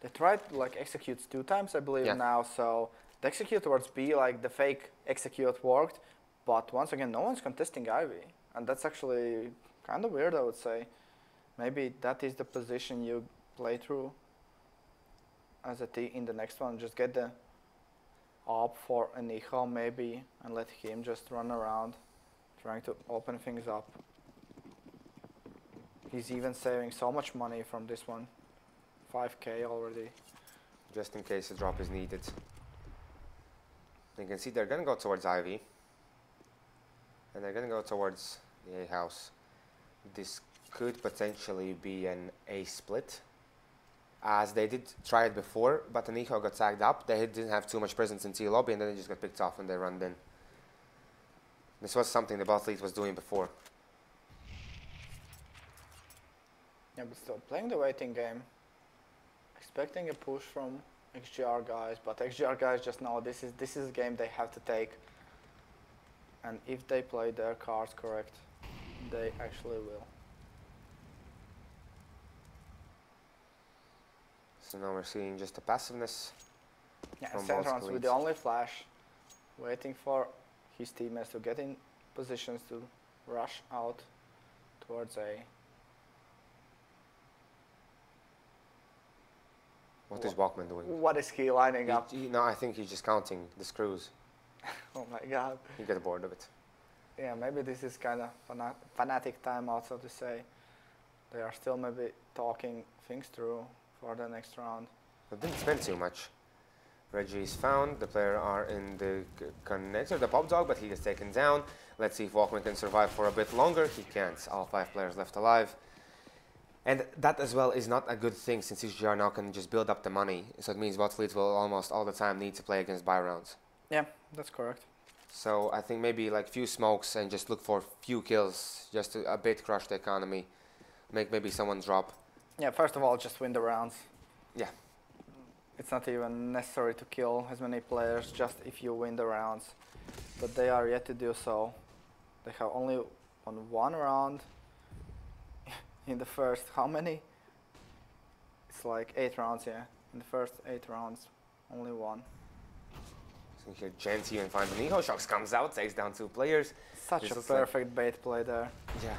they tried like executes 2 times, I believe, now, so the execute towards B, like the fake execute worked, but once again no one's contesting Ivy, and that's actually kind of weird, I would say. Maybe that is the position you play through as a T in the next one. Just get the op for Aniho maybe and let him just run around trying to open things up. He's even saving so much money from this one. 5k already. Just in case a drop is needed. You can see they're going to go towards Ivy. And they're going to go towards the A house. This could potentially be an A split, as they did try it before, but Aniho got tagged up. They didn't have too much presence in T lobby, and then they just got picked off when they run in. This was something the Baltic was doing before. Yeah, but still playing the waiting game, expecting a push from XGR guys, but XGR guys just know this is a game they have to take, and if they play their cards correct, they actually will. So now we're seeing just a passiveness. Yeah, and Centrons with the only flash, waiting for his teammates to get in positions to rush out towards A. What is Walkman doing? What is he lining up? No, I think he's just counting the screws. Oh my god. He got bored of it. Yeah, maybe this is kind of fanatic timeout, so to say. They are still maybe talking things through for the next round. But didn't spend too much. Reggie is found. The player are in the connector, the pop dog, but he gets taken down. Let's see if Walkman can survive for a bit longer. He can't. All 5 players left alive. And that as well is not a good thing, since XGR now can just build up the money. So it means bot fleets will almost all the time need to play against buy rounds. Yeah, that's correct. So I think maybe like few smokes and just look for few kills, just to a bit crush the economy. Make maybe someone drop. Yeah, first of all, just win the rounds. Yeah. It's not even necessary to kill as many players, just if you win the rounds. But they are yet to do so. They have only won 1 round in the first, how many? It's like 8 rounds, yeah. In the first 8 rounds, only 1. So here Gents even finds Aniho. Shocks comes out, takes down 2 players. Such a perfect bait play there. Yeah,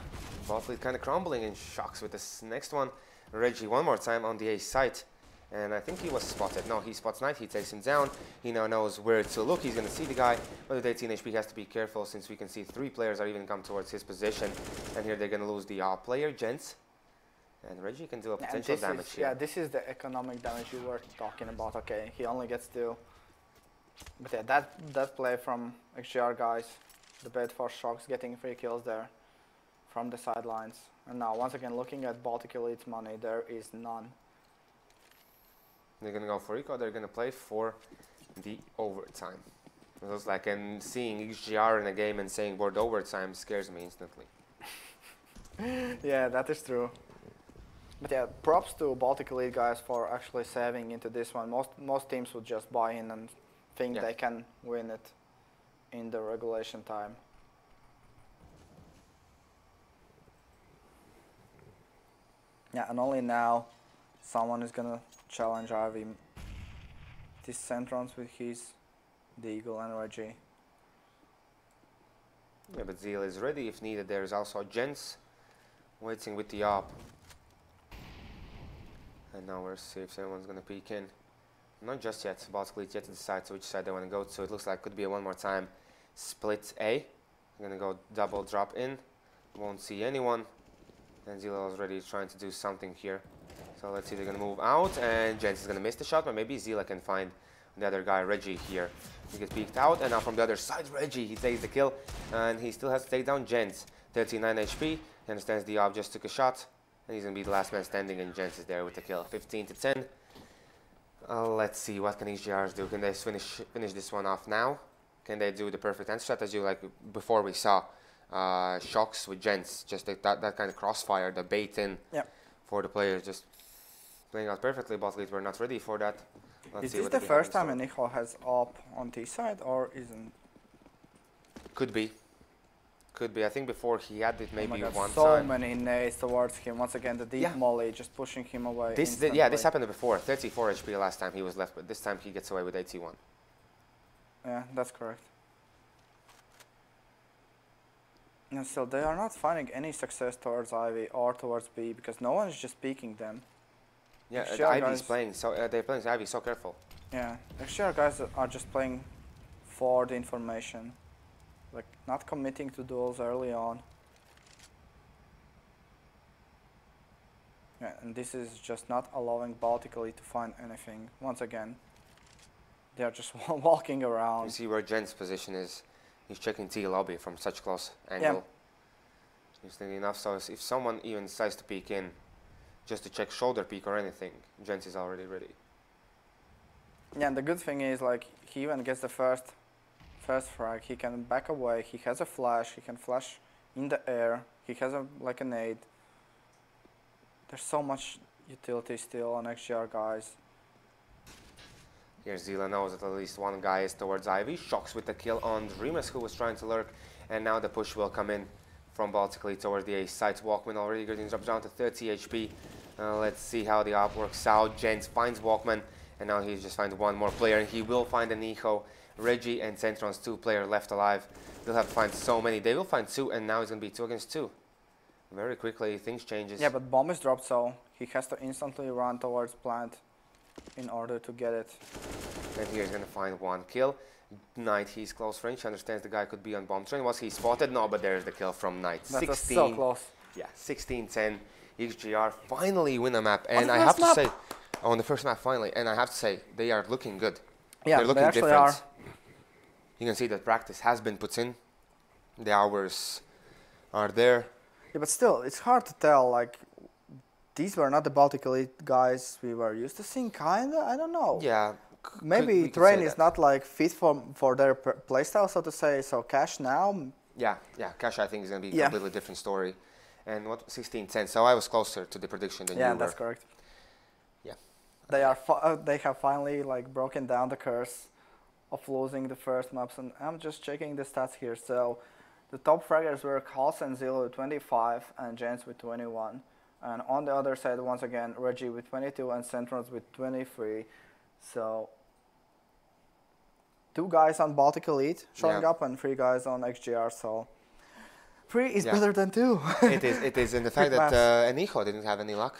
bot fleet kind of crumbling, and Shocks with this next one. Reggie one more time on the A site. And I think he was spotted. No, he spots Knight, he takes him down. He now knows where to look. He's going to see the guy. But with 18 HP, he has to be careful, since we can see 3 players are even come towards his position. And here they're going to lose the player, Gents. And Reggie can do a potential damage here. Yeah, this is the economic damage you were talking about. Okay, he only gets 2. But yeah, that play from XGR guys, the bait for Shocks, getting 3 kills there from the sidelines. And now, once again, looking at Baltic Elite's money, there is none. They're going to go for eco. They're going to play for the overtime. It looks like, and seeing XGR in a game and saying word overtime scares me instantly. Yeah, that is true. But yeah, props to Baltic Elite guys for actually saving into this one. Most teams would just buy in and think they can win it in the regulation time. Yeah, and only now someone is gonna challenge Ivy. This Centrons with his Deagle and Reggie. Yeah, but Zeal is ready if needed. There's also Gents waiting with the op. And now we'll see if anyone's gonna peek in. Not just yet. Baltic Elite yet to decide to which side they want to go to. It looks like could be a one more time split A. I'm going to go double drop in. Won't see anyone. And Zila is already trying to do something here. So let's see, they're going to move out. And Jens is going to miss the shot, but maybe Zila can find the other guy, Reggie, here. He gets peeked out. And now from the other side, Reggie, he takes the kill. And he still has to take down Jens. 39 HP. He understands the Ob just took a shot. And he's going to be the last man standing. And Jens is there with the kill. 15 to 10. Let's see, what can XGRs do? Can they finish this one off now? Can they do the perfect answer shot as you like before we saw shocks with Jens, just that kind of crossfire, the bait in for the players, just playing out perfectly. Baltic Elite were not ready for that. Is this the first time Enicho has up on T side or isn't? Could be. Could be. I think before he had it maybe one so time. many nades towards him. Once again, the deep molly just pushing him away. This happened before. 34 HP last time he was left, but this time he gets away with 81. Yeah, that's correct. And still, they are not finding any success towards Ivy or towards B because no one is just peeking them. Yeah, Ivy's playing, so they're playing Ivy so careful. Yeah, XGR guys are just playing for the information, like not committing to duels early on. Yeah, and this is just not allowing Baltic Elite to find anything. Once again, they are just walking around. You see where Jen's position is. He's checking T lobby from such close angle. Yeah. He's thinking enough, so if someone even decides to peek in, just to check shoulder peek or anything, Jens is already ready. Yeah, and the good thing is, like, he even gets the first frag. He can back away. He has a flash. He can flash in the air. He has a nade. There's so much utility still on XGR guys. Here Zila knows that at least one guy is towards Ivy. Shocks with the kill on Dreamus, who was trying to lurk. And now the push will come in from Baltic Elite towards the A site. Walkman already getting dropped down to 30 HP. Let's see how the op works out. Jens finds Walkman. And now he's just find one more player. And he will find an Echo. Reggie and Centron's 2 player left alive. They'll have to find so many. They will find 2, and now it's going to be 2 against 2. Very quickly, things changes. Yeah, but bomb is dropped, so he has to instantly run towards plant in order to get it. And here he's going to find 1 kill. Knight, he's close range. He understands the guy could be on bomb train. Was he spotted? No, but there's the kill from Knight. That was so close. Yeah, 16-10. XGR finally win a map. And I have to say, on the first map finally, and I have to say, they are looking good. Yeah, they're looking they actually different. are. You can see that practice has been put in. The hours are there. Yeah, but still, it's hard to tell. Like, these were not the Baltic Elite guys we were used to seeing, kinda. I don't know. Yeah. Maybe terrain is not like fit for their playstyle, so to say. So Cash now. Yeah, Cash I think is going to be a completely different story. And what 16-10. So I was closer to the prediction than you were. Yeah, that's correct. Yeah. They have finally like broken down the curse of losing the first maps, and I'm just checking the stats here. So the top fraggers were Kals and Zilla with 25 and Jens with 21. And on the other side, once again, Reggie with 22 and Centrons with 23. So 2 guys on Baltic Elite showing up and 3 guys on XGR. So 3 is better than 2. It is. And the fact that Enicho didn't have any luck.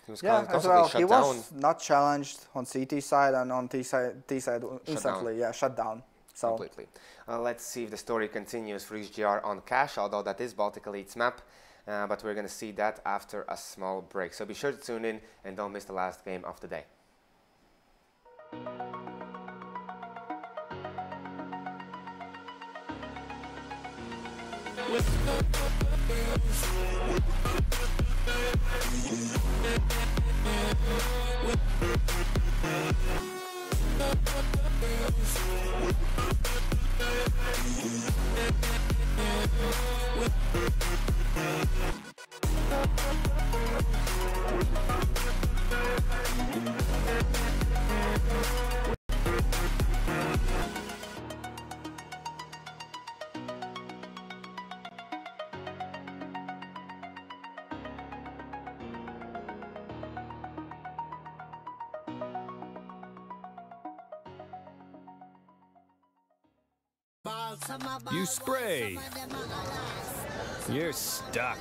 He was constantly shut down. Was not challenged on CT side and on T side instantly. Shut down. So completely. Let's see if the story continues for XGR on Cash, although that is Baltic Elite's map. But we're going to see that after a small break. So be sure to tune in and don't miss the last game of the day. You spray. You're stuck.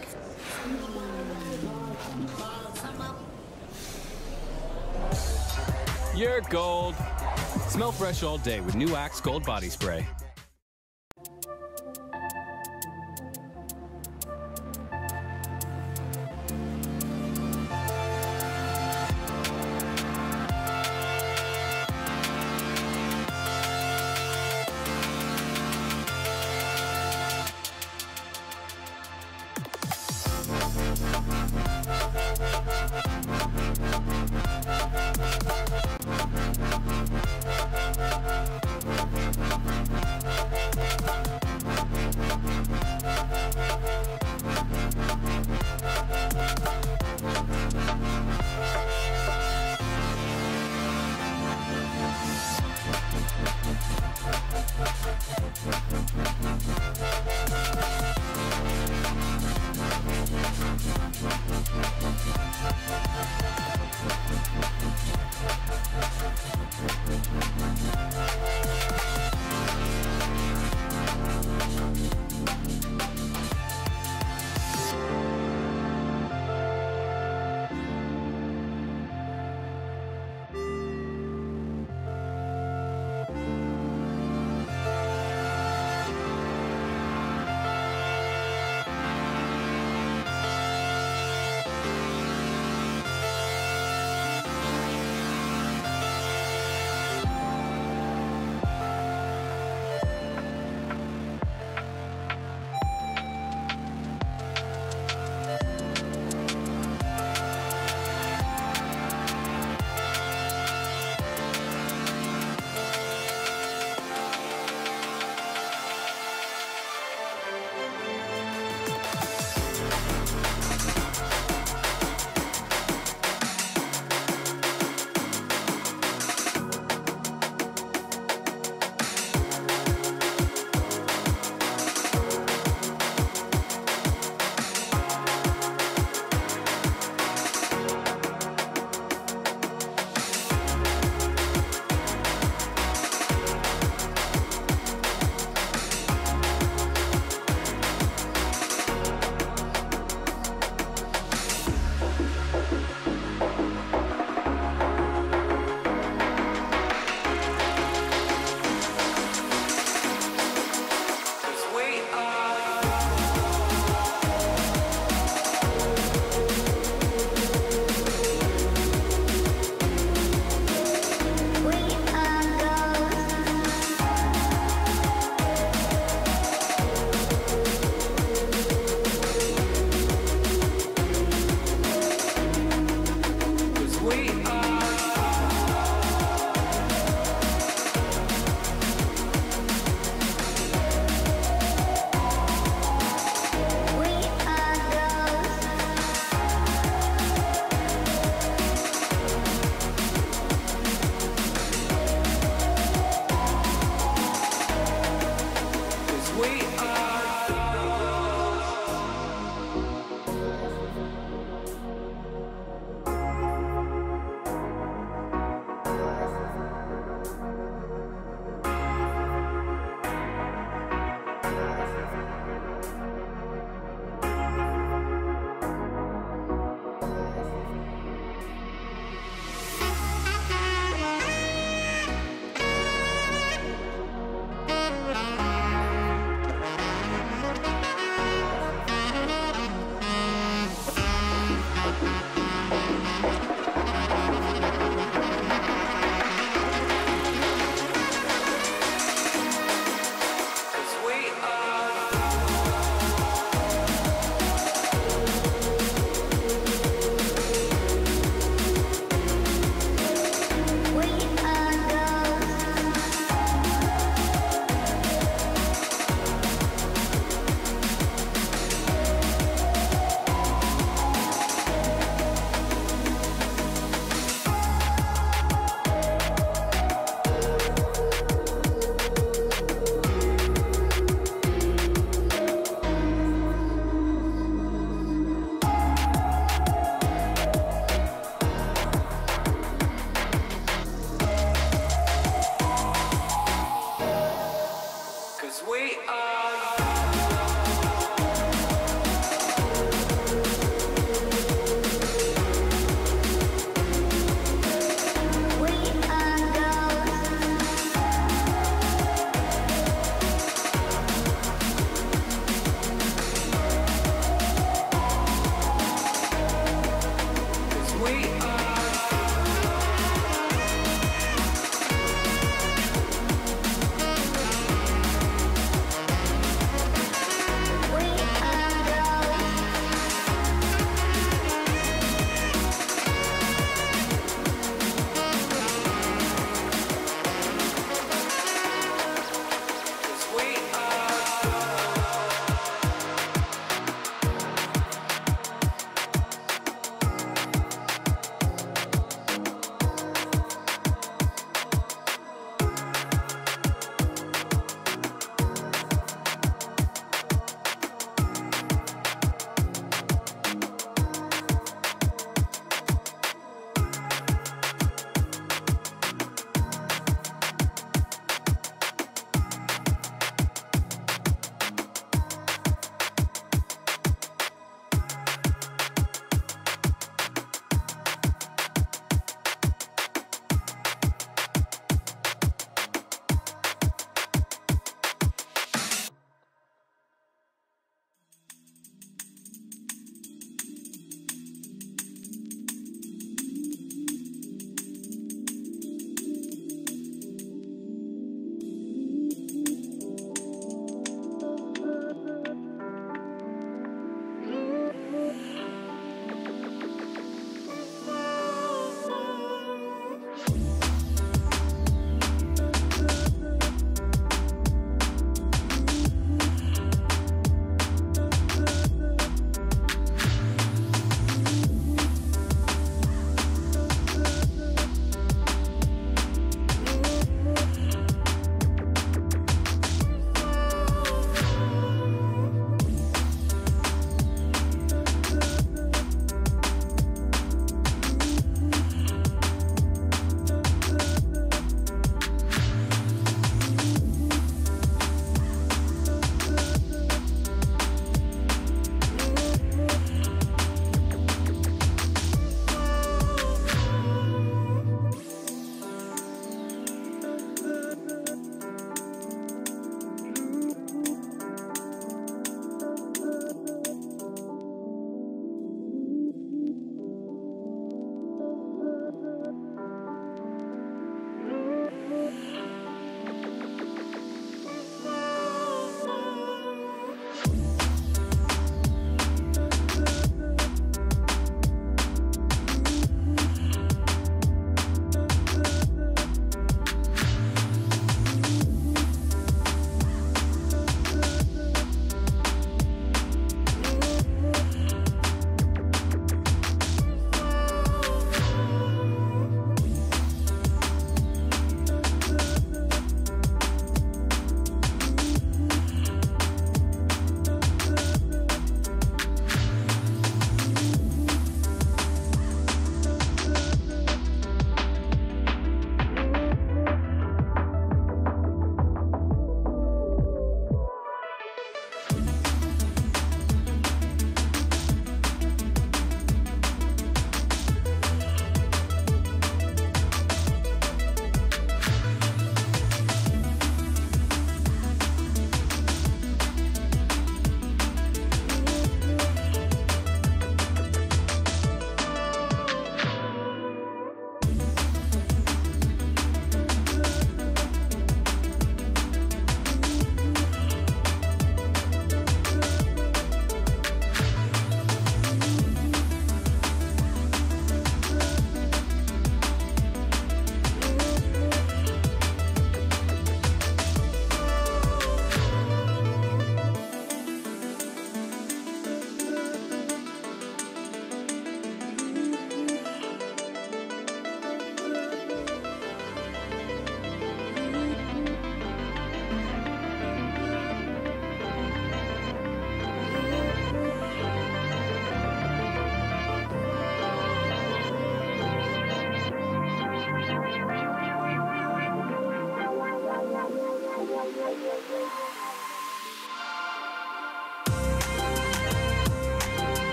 You're gold. Smell fresh all day with new Axe Gold Body Spray.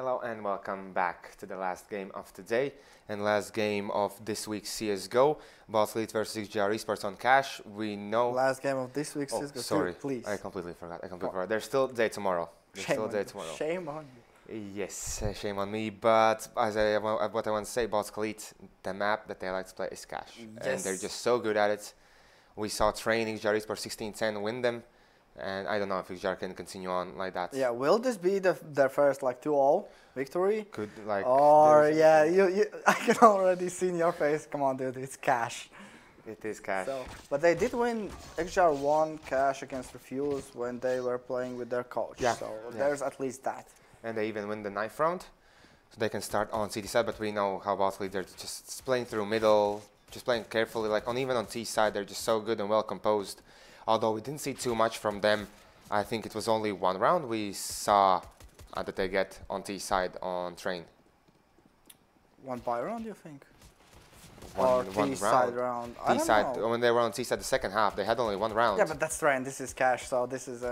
Hello and welcome back to the last game of today and last game of this week's CSGO. Baltic State versus XGR eSports on Cash. We know... Last game of this week's CSGO. Sorry, please. I completely forgot. There's still a day tomorrow. Shame on you. Yes, shame on me. But as what I want to say, Baltic State, the map that they like to play is Cash. Yes. And they're just so good at it. We saw Train XGR eSports 16-10 win them. And I don't know if XGR can continue on like that. Yeah, will this be their first like 2-0 victory? Could like. Or yeah, you I can already see in your face. Come on, dude, it's Cash. It is Cash. So, but they did win. XGR won Cash against Refuse when they were playing with their coach. Yeah. So there's at least that. And they even win the 9th round, so they can start on CT side. But we know how Baltic they're just playing through middle, just playing carefully. Like even on T side, they're just so good and well composed. Although we didn't see too much from them, I think it was only one round we saw that they get on T side on Train. One buy round, you think? One T side round. I T side don't know. when they were on T side the second half, they had only one round. Yeah, but that's Train. This is Cash, so this is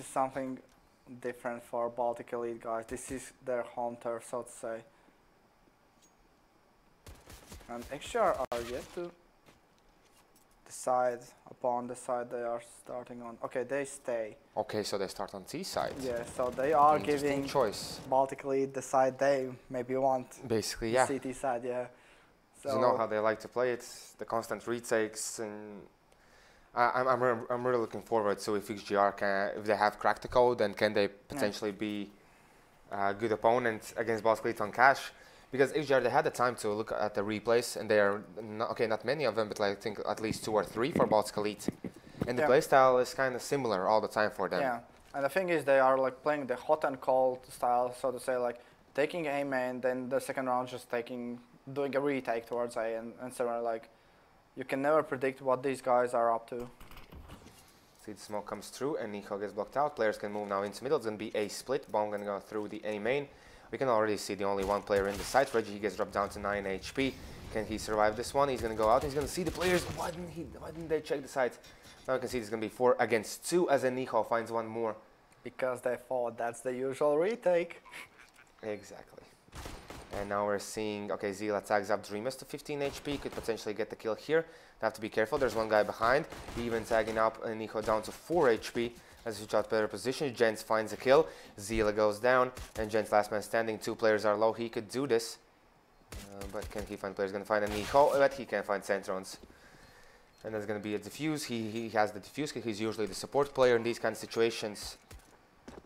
something different for Baltic Elite guys. This is their home turf, so to say. And XGR are yet to decide upon the side they are starting on. Okay, they stay. Okay, so they start on T side. Yeah, so they are giving choice. Baltic Elite the side they maybe want. Basically, yeah. CT side, yeah. So You know how they like to play it, the constant retakes, and I'm really looking forward to if XGR can, if they have cracked the code, then can they potentially be a good opponent against Baltic State on Cash? Because XGR, they had the time to look at the replays, and they are not many of them, but like, I think at least 2 or 3 for Baltic Elite, and the playstyle is kind of similar all the time for them. Yeah, and the thing is, they are like playing the hot and cold style, so to say, like taking A main, then the second round just doing a retake towards A, and so on. Like, you can never predict what these guys are up to. See, the smoke comes through, and Nico gets blocked out. Players can move now into middle. It's going to be a split. Bomb going to go through the A main. We can already see the only one player in the site. Reggie, he gets dropped down to 9 HP. Can he survive this one? He's going to go out. He's going to see the players. Why didn't they check the site? Now we can see it's going to be 4 against 2 as Nico finds one more. Because they thought that's the usual retake. Exactly. And now we're seeing, okay, Zila tags up Dreamers to 15 HP. Could potentially get the kill here. They have to be careful. There's one guy behind. Even tagging up Nico down to 4 HP. As he shot better position, Jens finds a kill. Zila goes down, and Jens last man standing. 2 players are low. He could do this, but can he find players? Going to find a Nico, but he can't find Centrons. And there's going to be a defuse. He has the defuse because he's usually the support player in these kind of situations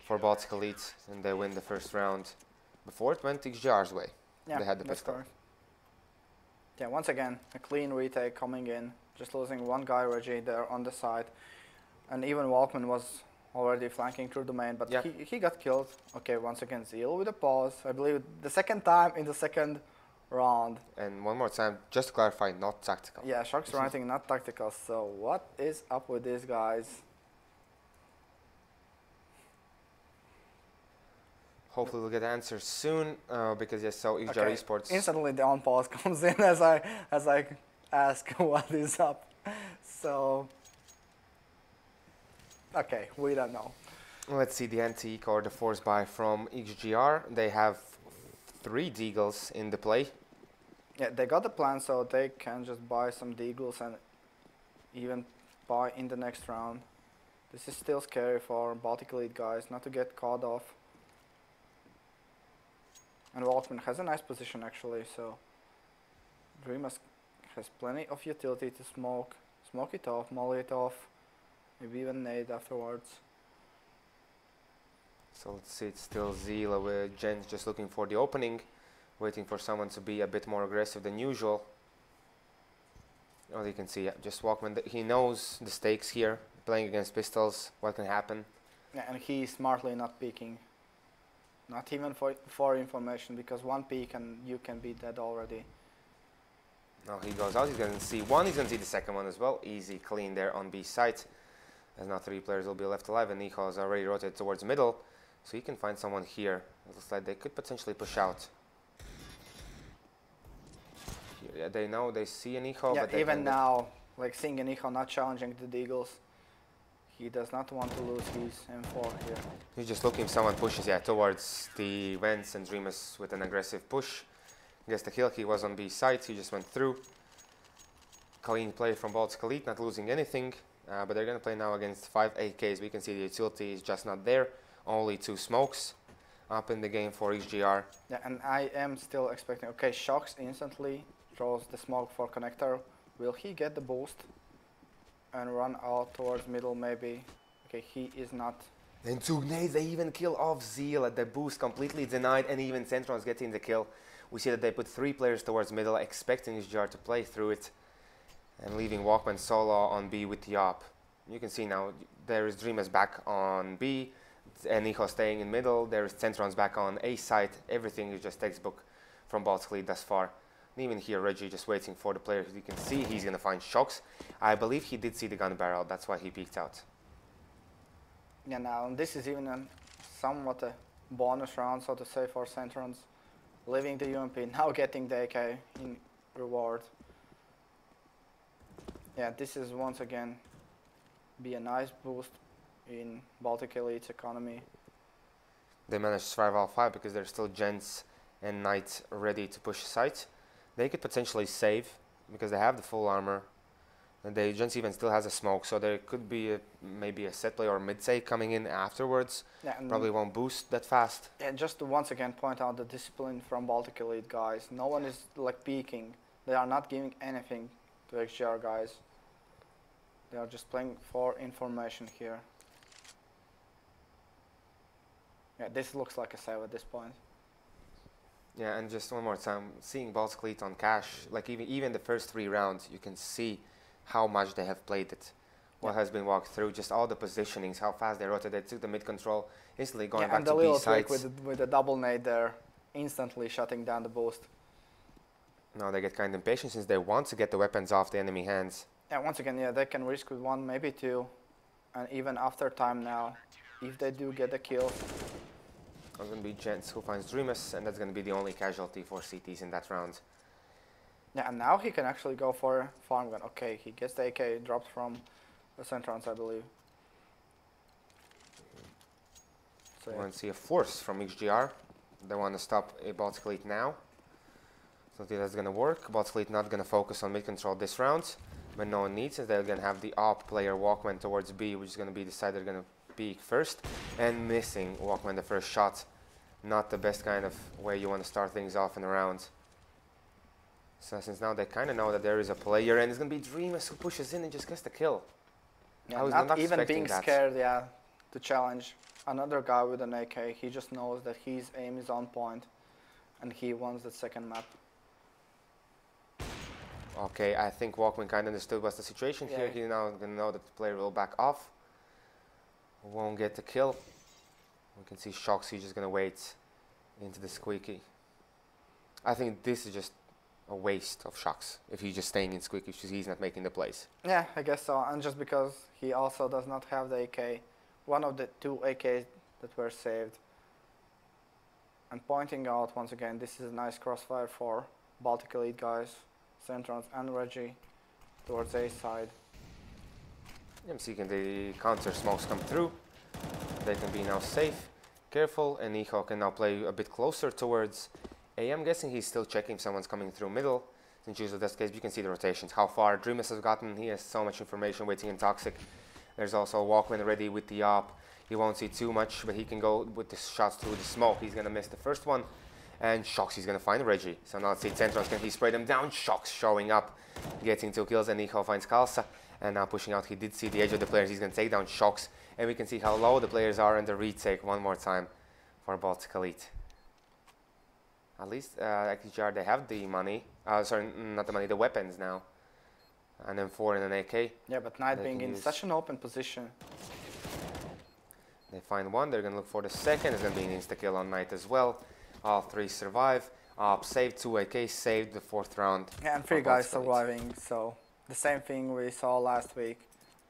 for Baltic Elite, and they win the first round. Before it went XGR's way. Yeah, they had the that's pistol. correct. Yeah, once again, a clean retake coming in. Just losing one guy, Reggie, there on the side. And even Walkman was already flanking through the main, but he got killed. Okay, once again, Zeal with a pause. I believe the second time in the second round. And one more time, just to clarify, not tactical. Yeah, Sharks writing, not tactical. So what is up with these guys? Hopefully we'll get answers soon, because yes, so XGR eSports. Instantly the on pause comes in as I ask what is up. So okay, we don't know. Let's see the anti-eco or the force buy from XGR. They have 3 Deagles in the play. Yeah, they got the plan, so they can just buy some Deagles and even buy in the next round. This is still scary for Baltic Elite guys, not to get caught off. And Walkman has a nice position actually, so Dreamers has plenty of utility to smoke it off, molly it off, maybe even nade afterwards. So let's see, it's still Zila with Jens just looking for the opening, waiting for someone to be a bit more aggressive than usual. As you can see, yeah, just Walkman, he knows the stakes here, playing against pistols, what can happen. Yeah, and he's smartly not peeking. Not even for information, because one peek and you can be dead already. Now he goes out, he's going to see one, he's going to see the second one as well. Easy, clean there on B site. As now 3 players will be left alive, and Nico has already rotated towards middle. So he can find someone here. It looks like they could potentially push out. Here, yeah, they know, they see a Nico, yeah, but they even now, like seeing a Nico not challenging the Deagles, He does not want to lose his M4 here. He's just looking if someone pushes, yeah, towards the vents, and Dreamus with an aggressive push. Gets the kill. He was on B side. He just went through. Clean play from Baltic Elite, not losing anything. But they're going to play now against 5 AKs. We can see the utility is just not there. Only 2 smokes up in the game for XGR. Yeah, and I am still expecting... Okay, Shocks instantly throws the smoke for connector. Will he get the boost and run out towards middle maybe? Okay, he is not. And 2 nades, they even kill off Zeal at the boost, completely denied, and even Centron's getting the kill. We see that they put 3 players towards middle, expecting XGR to play through it, and leaving Walkman solo on B with the op. You can see now there is Dreamus back on B, and Nico staying in middle. There is Centron's back on A side. Everything is just textbook from Baltic Elite thus far. And even here, Reggie just waiting for the player. You can see he's going to find Shocks. I believe he did see the gun barrel. That's why he peeked out. Yeah, now this is even somewhat a bonus round, so to say, for Centrons. Leaving the UMP, now getting the AK in reward. Yeah, this is once again be a nice boost in Baltic Elite's economy. They managed to survive all 5 because there's still Gents and Knight ready to push sight. They could potentially save because they have the full armor. And Gents even still has a smoke, so there could be maybe a set play or mid save coming in afterwards. Yeah, probably won't boost that fast. Yeah, just to once again point out the discipline from Baltic Elite guys. No one is like peeking. They are not giving anything to XGR guys. They are just playing for information here. Yeah, this looks like a save at this point. Yeah, and just one more time, seeing Baltic Elite on cash, like even the first 3 rounds, you can see how much they have played it. What has been walked through, just all the positionings, how fast they rotated, they took the mid control, instantly going back to B sides. And the little trick with the double nade there, instantly shutting down the boost. Now they get kind of impatient since they want to get the weapons off the enemy hands. Yeah, once again, yeah, they can risk with 1, maybe 2, and even after time now, if they do get a kill. It's going to be Gents who finds Dreamus, and that's going to be the only casualty for CTs in that round. Yeah, and now he can actually go for a farm gun. Okay, he gets the AK dropped from the Centrons, I believe. So we want to see a force from XGR. They want to stop a Baltic Elite now. So that's going to work. Baltic Elite not going to focus on mid control this round, but no one needs it. They're going to have the op player Walkman towards B, which is going to be the side they're going to peek first, and missing Walkman the first shot. Not the best kind of way you want to start things off in a round. So since now they kind of know that there is a player, and it's going to be Dreamus who pushes in and just gets the kill. Yeah, not even being scared, yeah, to challenge another guy with an AK. He just knows that his aim is on point, and he wants the second map. Okay, I think Walkman kind of understood what's the situation here. He's now going to know that the player will back off. Won't get the kill. We can see Shocks, he's just going to wait into the squeaky. I think this is just a waste of Shocks if he's just staying in squeaky because he's not making the plays. Yeah, I guess so. And just because he also does not have the AK, one of the 2 AKs that were saved. And pointing out once again, this is a nice crossfire for Baltic Elite guys, Centrons and Reggie towards A side. I'm seeing the counter smokes come through. They can be now safe, careful, and Nico can now play a bit closer towards A. I'm guessing he's still checking if someone's coming through middle. Since usually that's the case, you can see the rotations, how far Dreamus has gotten. He has so much information waiting in Toxic. There's also Walkman ready with the op. He won't see too much, but he can go with the shots through the smoke. He's going to miss the first one. And Shocks, he's going to find Reggie. So now let's see Centrons, can he spray them down? Shocks showing up, getting 2 kills, and Nico finds Kalsa. And now pushing out, he did see the edge of the players. He's going to take down Shocks. And we can see how low the players are in the retake one more time for Baltic Elite. At least XGR, they have the money. Sorry, not the money, the weapons now. And then 4 in an AK. Yeah, but Knight being in such an open position. They find 1, they're going to look for the second. It's going to be an insta-kill on Knight as well. All 3 survive. Saved 2 AKs, saved the 4th round. Yeah, and 3 guys surviving, so the same thing we saw last week.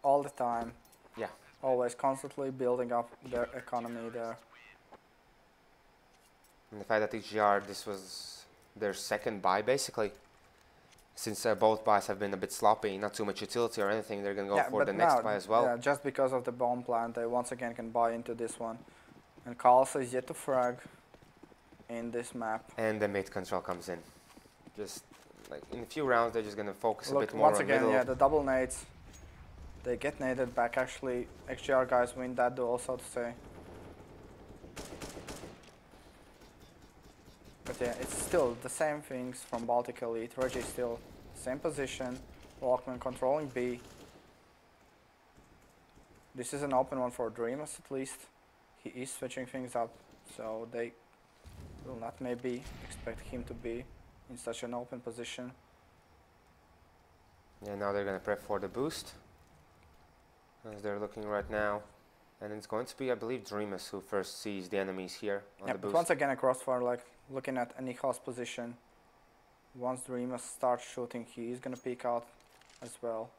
All the time. Yeah. Always constantly building up their economy there. And the fact that XGR, this was their second buy basically. since both buys have been a bit sloppy, not too much utility or anything, they're going to go for the next buy as well. Yeah, just because of the bomb plant, they once again can buy into this one. And Kalsa is yet to frag in this map. And the mid control comes in. Just like in a few rounds, they're just going to focus a bit more once on again, middle. yeah, the double nades. They get naded back. Actually, XGR guys win that duel, so to say. But yeah, it's still the same things from Baltic Elite. Reggie still same position. Walkman controlling B. This is an open one for Dreamus at least. He is switching things up, so they will not maybe expect him to be in such an open position. Yeah, now they're going to prep for the boost, as they're looking right now. And it's going to be, I believe, Dreamus who first sees the enemies here on the boost. But once again a crossfire, like looking at Anicho's position. Once Dreamus starts shooting, he is going to peek out as well.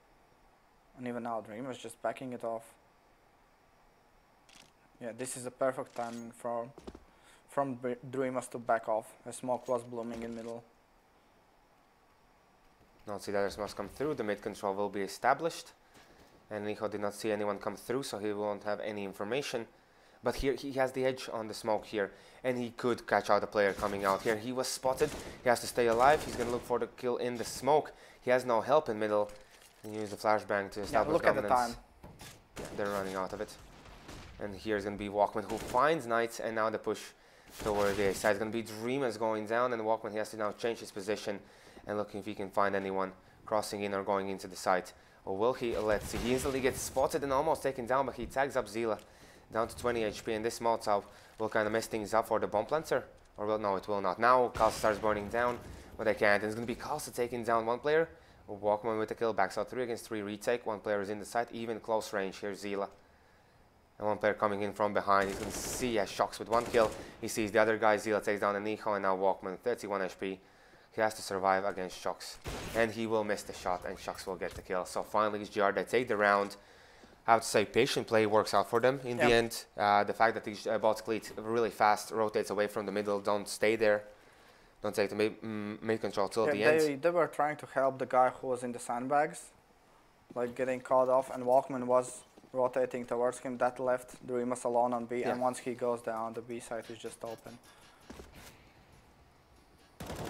And even now Dreamus just backing it off. Yeah, this is a perfect timing from Dreamus to back off, as smoke was blooming in middle. Now see the other smokes come through, the mid control will be established. And Nico did not see anyone come through, so he won't have any information. But here he has the edge on the smoke here, and he could catch out a player coming out here. He was spotted, he has to stay alive, he's going to look for the kill in the smoke. He has no help in middle, and use the flashbang to establish dominance. Look at the time. Yeah, they're running out of it. And here's going to be Walkman who finds Knights, and now the push toward the A side is going to be Dreamus going down, and Walkman he has to now change his position and looking if he can find anyone crossing in or going into the site. Or will he? Let's see. He instantly gets spotted and almost taken down, but he tags up Zila down to 20 HP, and this Molotov will kind of mess things up for the bomb planter. Or will, no, it will not. Now Kalsa starts burning down, but they can't. And it's going to be Kalsa taking down one player. Walkman with the kill, backs out 3 against 3 retake. One player is in the site, even close range. Here's Zila. And one player coming in from behind. He's going to see Shocks with 1 kill. He sees the other guy. Zila takes down Anicho, and now Walkman, 31 HP. He has to survive against Shocks. And he will miss the shot, and Shocks will get the kill. So finally, XGR, they take the round. I have to say, patient play works out for them in the end. The fact that these Baltic Elite really fast rotates away from the middle, don't stay there. Don't take the mid control till the end. They were trying to help the guy who was in the sandbags, like getting caught off, and Walkman was rotating towards him. That left Dreamus alone on B, and once he goes down, the B side is just open.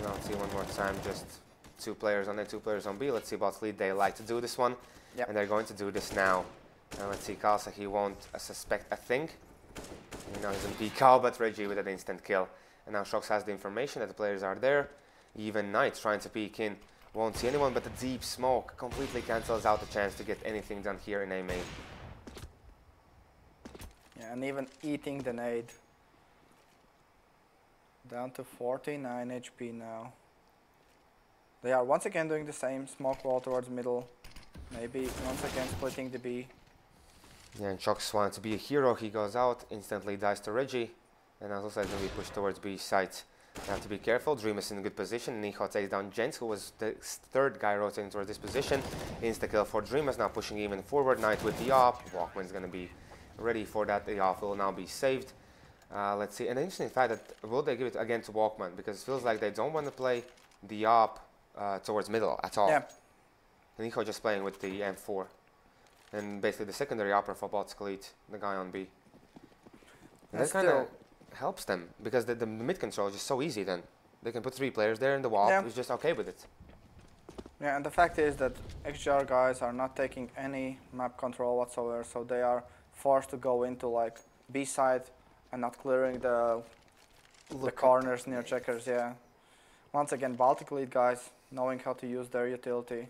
Now let's see one more time, just 2 players on A, 2 players on B. Let's see Baltic Elite, they like to do this one, and they're going to do this now. And let's see, Kalsa, he won't suspect a thing. You know, he's going to be Cal, but Reggie with an instant kill. And now Shocks has the information that the players are there. Even Knight trying to peek in. Won't see anyone, but the deep smoke completely cancels out the chance to get anything done here in A main. Yeah, and even eating the nade. Down to 49 HP now. They are once again doing the same. Smoke wall towards middle. Maybe once again splitting the B. Yeah, and Shocks wanted to be a hero. He goes out, instantly dies to Reggie. And as also going to be pushed towards B site. You have to be careful. Dreamus in a good position. Nico takes down Jens, who was the 3rd guy rotating towards this position. Insta kill for Dreamus, now pushing even forward. Knight with the op. Walkman's going to be ready for that. The off will now be saved. Let's see. An interesting fact that will they give it again to Walkman, because it feels like they don't want to play the op towards middle at all. Yeah. Nico just playing with the M4. And basically the secondary opera for Baltic Elite, the guy on B. And that kind of helps them, because the mid control is just so easy then. They can put 3 players there and the wall is just okay with it. Yeah, and the fact is that XGR guys are not taking any map control whatsoever, so they are forced to go into like B side and not clearing the corners near checkers, Once again, Baltic Elite guys knowing how to use their utility.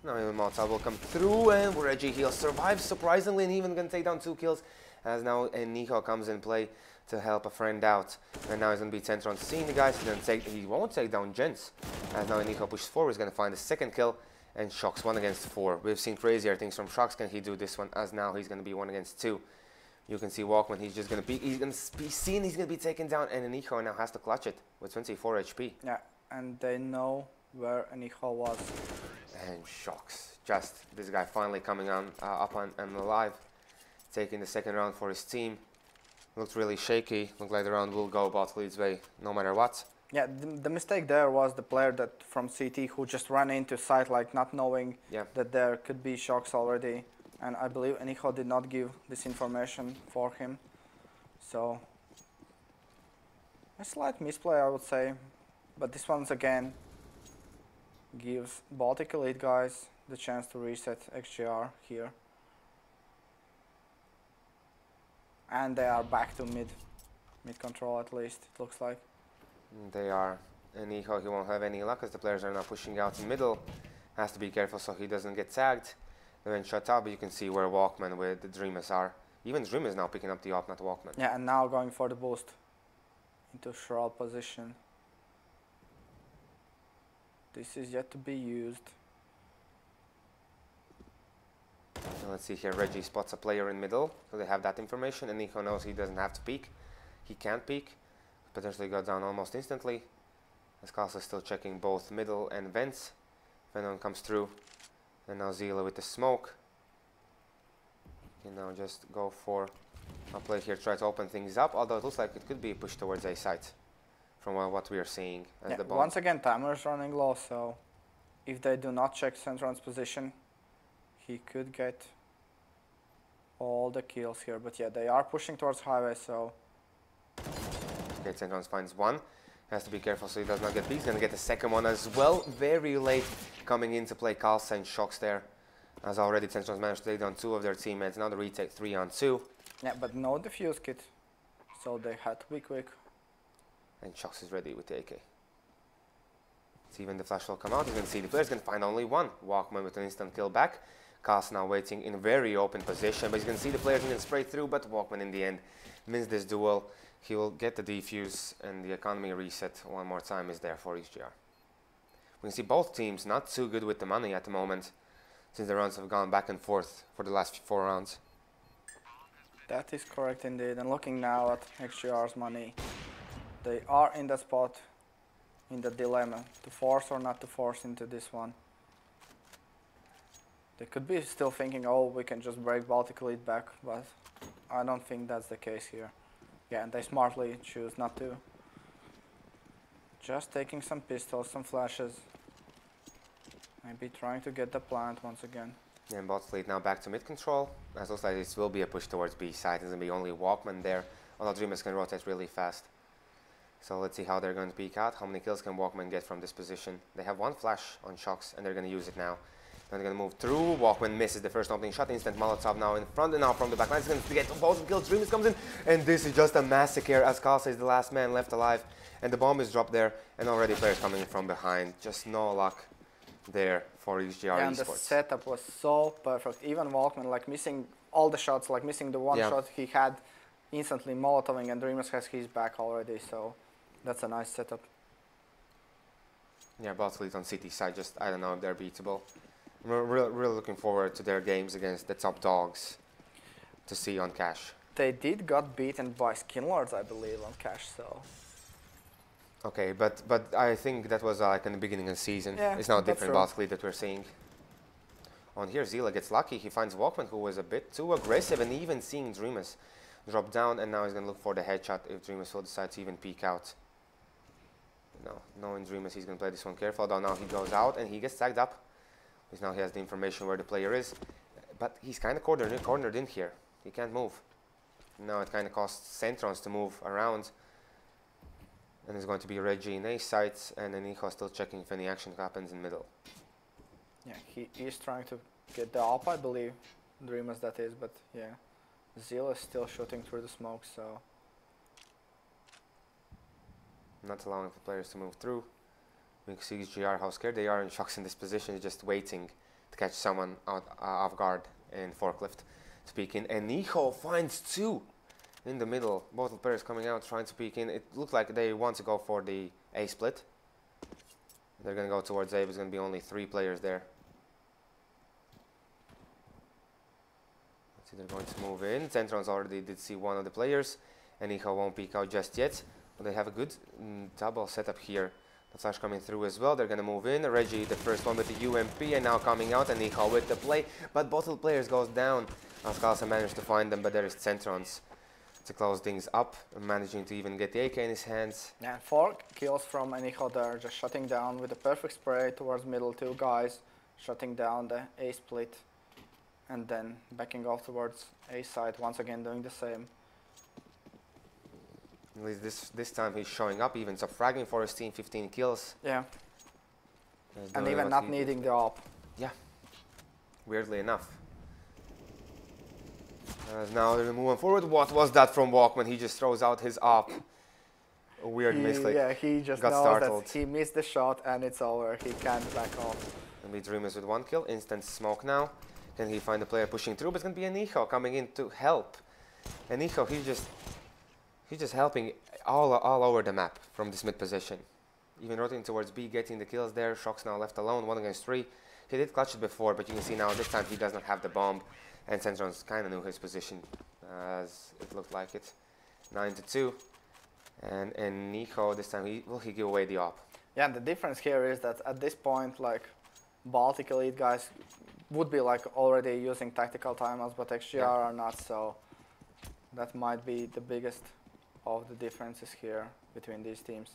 Now even Molotov will come through, and Reggie he'll survive surprisingly, and even going to take down 2 kills. As now Nico comes in play to help a friend out. And now he's going to be center on seeing the guys. He won't take down Jens. As now Nico pushes forward, he's going to find the 2nd kill. And Shocks 1 against 4. We've seen crazier things from Shocks. Can he do this one? As now he's going to be 1 against 2. You can see Walkman, he's just going to be, he's going to be seen, he's going to be taken down. And Nico now has to clutch it with 24 HP. Yeah, and they know where Nico was. And Shocks, just this guy finally coming on up and alive. Taking the 2nd round for his team. Looked really shaky. Looked like the round will go Baltic Elite's way no matter what. Yeah, the mistake there was the player that from CT who just ran into site like not knowing that there could be shocks already, and I believe Eniho did not give this information for him. So a slight misplay, I would say, but this once again gives Baltic Elite guys the chance to reset XGR here. And they are back to mid control at least, it looks like. They are. And he won't have any luck as the players are now pushing out in middle. Has to be careful so he doesn't get tagged. They went shut up, but you can see where Walkman with the Dreamers are. Even Dreamers now picking up the op, not Walkman. Yeah, and now going for the boost into Shroud position. This is yet to be used. And let's see here, Reggie spots a player in middle, so they have that information, and Nico knows he doesn't have to peek. He can't peek. Potentially go down almost instantly. As Kasa is still checking both middle and vents. If anyone comes through. And now Zila with the smoke. Can now just go for a play here, try to open things up, although it looks like it could be pushed towards A site from what we are seeing as the bomb. Once again, timer is running low, so if they do not check Centron's position, he could get all the kills here. But yeah, they are pushing towards highway, so okay, Centron finds one. Has to be careful so he does not get beat. He's going to get the second one as well. Very late coming into play. Carlsen shocks there. As already Centron's managed to take down two of their teammates. Now the retake 3-on-2. Yeah, but no defuse kit. So they had to be quick. And Shocks is ready with the AK. See when the flash will come out. He's going to see the player's going to find only one. Walkman with an instant kill back. Carlsen now waiting in a very open position. But he's going to see the players going to spray through. But Walkman in the end wins this duel. He will get the defuse, and the economy reset one more time is there for XGR. We can see both teams not too good with the money at the moment, since the rounds have gone back and forth for the last 4 rounds. That is correct indeed. And looking now at XGR's money, they are in the spot, in the dilemma, to force or not to force into this one. They could be still thinking, oh, we can just break Baltic Elite back, but I don't think that's the case here. Yeah, and they smartly choose not to. Just taking some pistols, some flashes. Maybe trying to get the plant once again. Yeah, and Baltic Elite now back to mid control. As looks like this will be a push towards B side. There's going to be only Walkman there. Although Dreamers can rotate really fast. So let's see how they're going to peek out. How many kills can Walkman get from this position? They have one flash on Shocks, and they're going to use it now. Then they're going to move through. Walkman misses the first opening shot. Instant Molotov now in front, and now from the back line. He's going to get both kills. Dreamers comes in, and this is just a massacre as Kalsa is the last man left alive. And the bomb is dropped there, and already players coming in from behind. Just no luck there for XGR yeah, and eSports. the setup was so perfect. Even Walkman, like missing all the shots, like missing the one shot he had, instantly Molotoving, and Dreamers has his back already. So that's a nice setup. Yeah, Baltic Elite on City side, just I don't know if they're beatable. We're really looking forward to their games against the top dogs to see on Cash. They did got beaten by Skinlords, I believe, on Cash, so. Okay, but I think that was like in the beginning of the season. Yeah, it's now different true. Baltic Elite that we're seeing. On here, Zila gets lucky. He finds Walkman, who was a bit too aggressive, and even seeing Dreamers drop down, and now he's going to look for the headshot if Dreamers will decide to even peek out. No, knowing Dreamers, he's going to play this one careful, although now he goes out and he gets tagged up. Because now he has the information where the player is. But he's kind of cornered in here. He can't move. Now it kind of costs Centrons to move around. And it's going to be Reggie in A sites, and Eniho still checking if any action happens in middle. Yeah, he is trying to get the up, I believe. Dreamers that is, but yeah. Zil is still shooting through the smoke, so. Not allowing the players to move through. We can see XGR how scared they are, and Shocks in this position is just waiting to catch someone out off guard in forklift. Speaking, Eniho finds two in the middle. Both the players coming out trying to peek in. It looked like they want to go for the A split. They're going to go towards A. There's going to be only 3 players there. Let's see, they're going to move in. Centrons already did see one of the players. Eniho won't peek out just yet. But they have a good double setup here. The flash coming through as well. They're going to move in. Reggie, the first one with the UMP, and now coming out. And Eniho with the play. But both of the players goes down. As Kalsa managed to find them, but there is Centrons to close things up, managing to even get the AK in his hands. Yeah, 4 kills from Enicho there, just shutting down with a perfect spray towards middle, 2 guys, shutting down the A split, and then backing off towards A side, once again doing the same. At least this time he's showing up, even so fragging for his team, 15 kills. Yeah, He's and doing even what not he needing did. the op. Yeah, weirdly enough. As now they're moving forward. What was that from Walkman? He just throws out his op. A weird mistake. Yeah, he just got knows startled. that he missed the shot and it's over. He can't back off. And we Dreamers with 1 kill. Instant smoke now. Can he find the player pushing through? But it's going to be Enicho coming in to help. Enicho, he's just helping all over the map from this mid position. Even rotating towards B, getting the kills there. Shock's now left alone, 1 against 3. He did clutch it before, but you can see now this time he does not have the bomb. And Centron's kind of knew his position, as it looked like it. 9-2. And Nico, this time, he give away the op. Yeah, and the difference here is that at this point, like, Baltic Elite guys would be like already using tactical timeouts, but XGR are not, so that might be the biggest of the differences here between these teams.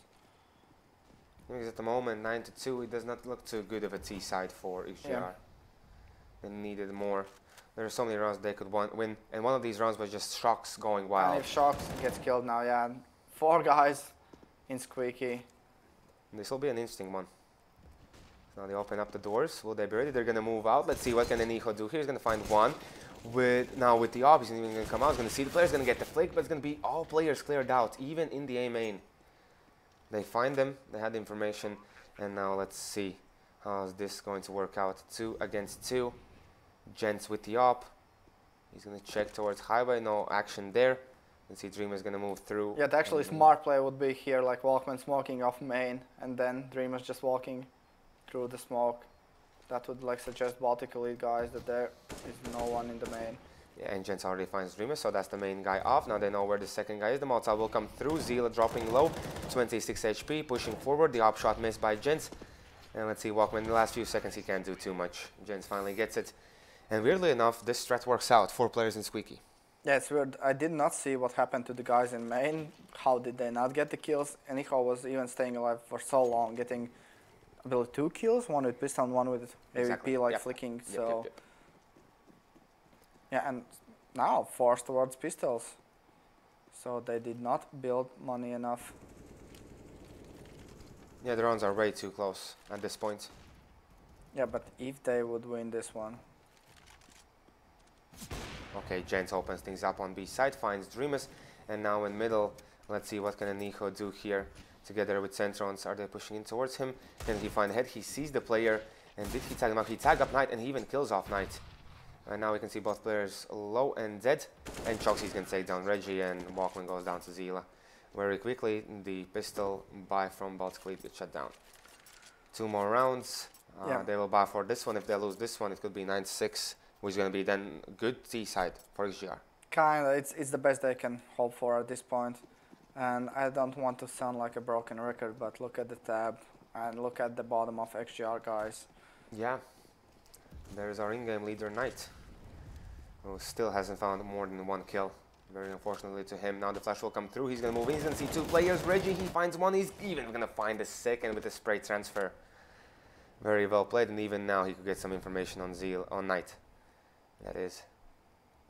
Because at the moment, 9-2, it does not look too good of a T side for XGR. Yeah. They needed more. There are so many rounds they could win, and one of these rounds was just Shocks going wild. And if Shocks gets killed now, yeah, 4 guys in Squeaky. This will be an interesting one. Now they open up the doors. Will they be ready? They're going to move out. Let's see what can Enicho do here. He's going to find one. Now with the op, he's even going to come out. He's going to see the player's going to get the flick, but it's going to be all players cleared out, even in the A main. They find them. They had the information. And now let's see how is this going to work out. 2 against 2. Gents with the op. He's going to check towards highway. No action there. Let's see, Dreamer's going to move through. Yeah, the actually smart play would be here, like Walkman smoking off main, and then Dreamer's just walking through the smoke. That would like suggest Baltic Elite guys that there is no one in the main. Yeah, and Gents already finds Dreamer, so that's the main guy off. Now they know where the second guy is. The Molotov will come through. Zila dropping low, 26 HP, pushing forward. The op shot missed by Gents. And let's see, Walkman, in the last few seconds, he can't do too much. Gents finally gets it. And weirdly enough, this strat works out. 4 players in Squeaky. Yeah, it's weird. I did not see what happened to the guys in main. How did they not get the kills? Enicho was even staying alive for so long, getting, I believe, 2 kills, 1 with pistol and 1 with AVP, like flicking. So yeah, and now forced towards pistols. So they did not build money enough. Yeah, the rounds are way too close at this point. Yeah, but if they would win this one. Okay, Gents opens things up on B side, finds Dreamers, and now in middle, let's see what can Enicho do here together with Centrons. Are they pushing in towards him? Can he find ahead? He sees the player, and did he tag him up? He tagged up Knight, and he even kills off Knight. And now we can see both players low and dead, and Choxy's going to take down Reggie, and Walkman goes down to Zila. Very quickly, the pistol buy from Baltic State gets shut down. 2 more rounds. They will buy for this one. If they lose this one, it could be 9-6. Which is going to be then good T side for XGR. Kinda, it's the best they can hope for at this point. And I don't want to sound like a broken record, but look at the tab and look at the bottom of XGR guys. Yeah. There's our in-game leader Knight, who still hasn't found more than 1 kill. Very unfortunately to him. Now the flash will come through. He's going to move in. He's going to see 2 players. Reggie, he finds 1. He's even going to find the second with the spray transfer. Very well played, and even now he could get some information on Knight. That is,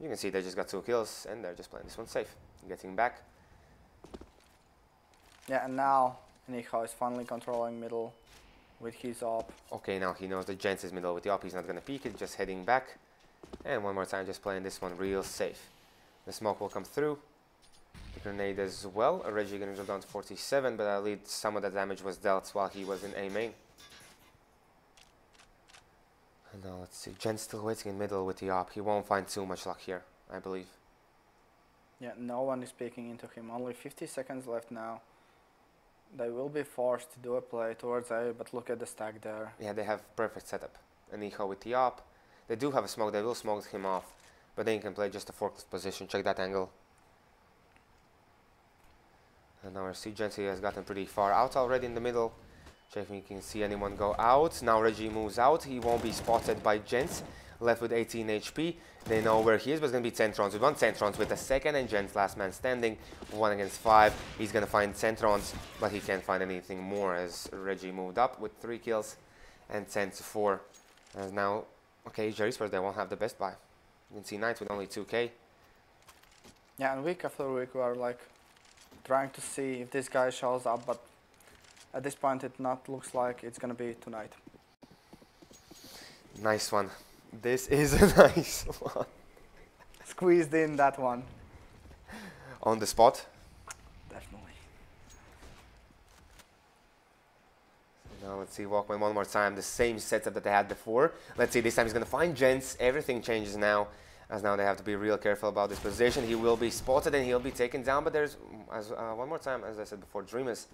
you can see they just got 2 kills and they're just playing this one safe. Getting back. Yeah, and now Enicho is finally controlling middle with his op. Okay, now he knows the Gents is middle with the op. He's not going to peek it, just heading back. And one more time, just playing this one real safe. The smoke will come through. The grenade as well. Reggie going to drop down to 47, but at least some of the damage was dealt while he was in A main. And now let's see, Gent's still waiting in middle with the op. He won't find too much luck here, I believe. Yeah, no one is peeking into him. Only 50 seconds left now. They will be forced to do a play towards A, but look at the stack there. Yeah, they have perfect setup. Enicho with the op. They do have a smoke, they will smoke him off. But then you can play just a forklift position, check that angle. And now our C Genty has gotten pretty far out already in the middle. Check if we can see anyone go out. Now Reggie moves out. He won't be spotted by Gents. left with 18 HP. They know where he is, but it's going to be Centrons with 1 Centrons with the second, and Jen's last man standing, 1 against 5. He's going to find Centrons, but he can't find anything more as Reggie moved up with 3 kills and 10 to 4. As now, okay, XGR eSports, they won't have the best buy. You can see Knights with only 2k. Yeah, and week after week we are like trying to see if this guy shows up, but at this point it not looks like it's gonna be tonight. Nice one. This is a nice one. Squeezed in that one. On the spot. Definitely. Now let's see Walkman one more time. The same setup that they had before. Let's see, this time he's going to find Jens. Everything changes now, as now they have to be real careful about this position. He will be spotted and he'll be taken down, but there's, one more time, as I said before, Dreamers.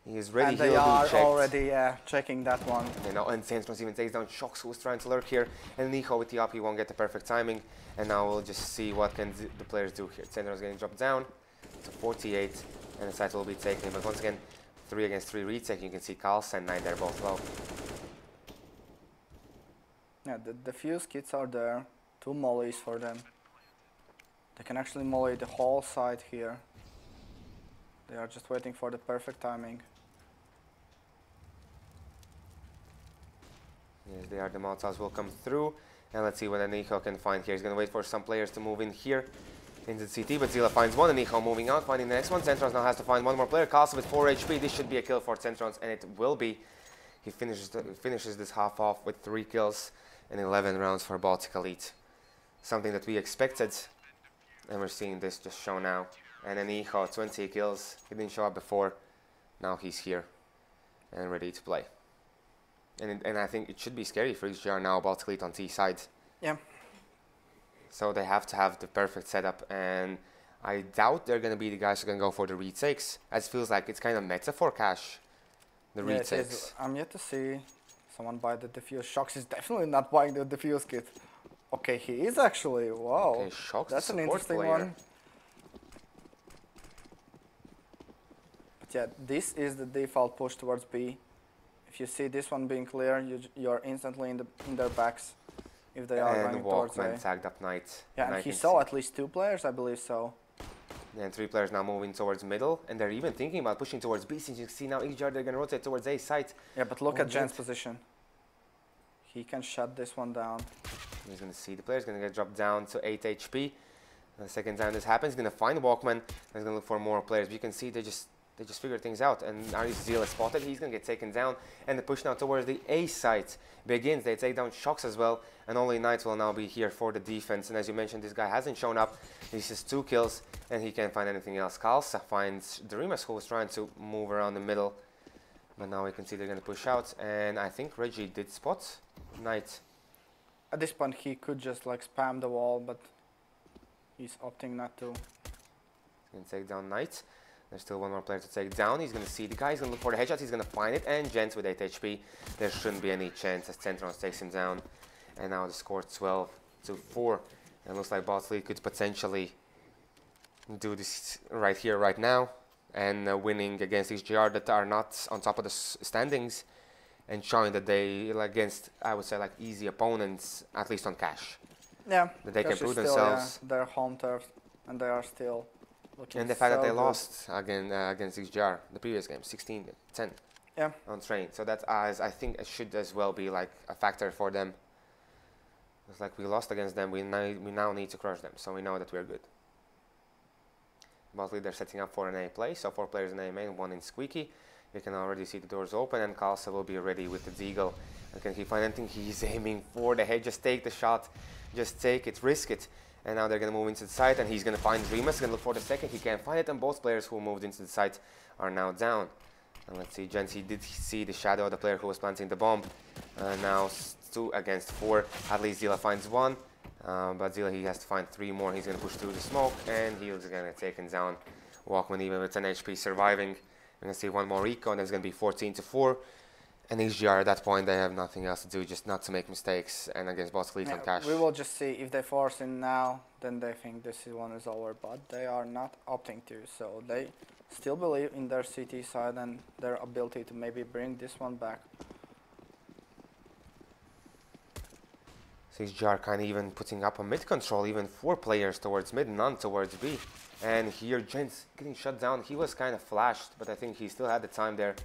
He is ready. And they are already checking that one. You know, and Sandstorms even takes down Shocks, who's trying to lurk here. And Nico with the up, he won't get the perfect timing. And now we'll just see what can the players do here. Sandstorms getting dropped down to 48, and the site will be taken. But once again, 3 against 3 retake. You can see Carl's and Knight, they're both low. Yeah, the fuse kits are there. 2 mollies for them. They can actually molly the whole side here. They are just waiting for the perfect timing. Yes, they are. The Molotovs will come through. And let's see what Nico can find here. He's going to wait for some players to move in here into the CT, but Zila finds one, and Nico moving out, finding the next one. Centrons now has to find one more player. Castle with 4 HP. This should be a kill for Centrons, and it will be. He finishes this half off with 3 kills and 11 rounds for Baltic Elite. Something that we expected, and we're seeing this just show now. And then Nico, 20 kills. He didn't show up before. Now he's here and ready to play. And I think it should be scary for XGR now, Baltic Elite on T side. Yeah. So they have to have the perfect setup, and I doubt they're going to be the guys who are going to go for the retakes, as it feels like it's kind of meta for cash, the retakes. I'm yet to see someone buy the defuse. Shocks is definitely not buying the defuse kit. Okay, he is actually. Wow. Okay, Shocks, that's an interesting one. But yeah, this is the default push towards B. If you see this one being clear, you're instantly in their backs if they are running towards A. And tagged up Knight. Yeah, and he saw at least 2 players, I believe so. And 3 players now moving towards middle, and they're even thinking about pushing towards B. Since you see now XGR, they're going to rotate towards A site. Yeah, but look at Jen's position. He can shut this one down. He's going to see the player's going to get dropped down to 8 HP. The second time this happens, he's going to find Walkman. He's going to look for more players. But you can see they just figure things out, and Zeal is spotted. He's going to get taken down, and the push now towards the A site begins. They take down Shocks as well, and only Knights will now be here for the defense. And as you mentioned, this guy hasn't shown up. He's just 2 kills, and he can't find anything else. Kalsa finds Dreamers, who was trying to move around the middle, but now we can see they're going to push out, and I think Reggie did spot Knight. At this point, he could just like spam the wall, but he's opting not to. He's going to take down Knight. There's still one more player to take down. He's going to see the guy. He's going to look for the headshot. He's going to find it. And Jens with 8 HP. There shouldn't be any chance as Centrons takes him down. And now the score 12 to 4. And it looks like Baltic Elite could potentially do this right here, right now. And winning against XGR that are not on top of the standings. And showing that they, against, I would say, like easy opponents, at least on cash. Yeah. That they can prove still, themselves. Yeah, their home turf. And they are still... And the fact that they lost against XGR, the previous game, 16-10 on train. So that I think it should as well be like a factor for them. It's like we lost against them, we now need to crush them, so we know that we're good. Mostly they're setting up for an A play, so 4 players in A main, 1 in Squeaky. You can already see the doors open, and Kalsa will be ready with the Deagle. And can he find anything? He's aiming for the head. Just take the shot, just take it, risk it. And now they're going to move into the site, and he's going to find Dreamers. He's going to look for the second. He can't find it, and both players who moved into the site are now down. And let's see, Jens, he did see the shadow of the player who was planting the bomb. Now 2 against 4. At least Zila finds 1, but Zila, he has to find 3 more. He's going to push through the smoke, and he's going to take him down. Walkman even with 10 HP surviving. We're going to see 1 more eco, and there's going to be 14 to 4. And XGR at that point, they have nothing else to do, just not to make mistakes. And against Baltic Elite on cash. We will just see if they force in now, then they think this one is over. But they are not opting to, so they still believe in their CT side and their ability to maybe bring this one back. XGR kind of even putting up a mid control, even 4 players towards mid, none towards B. And here Jens getting shut down. He was kind of flashed, but I think he still had the time there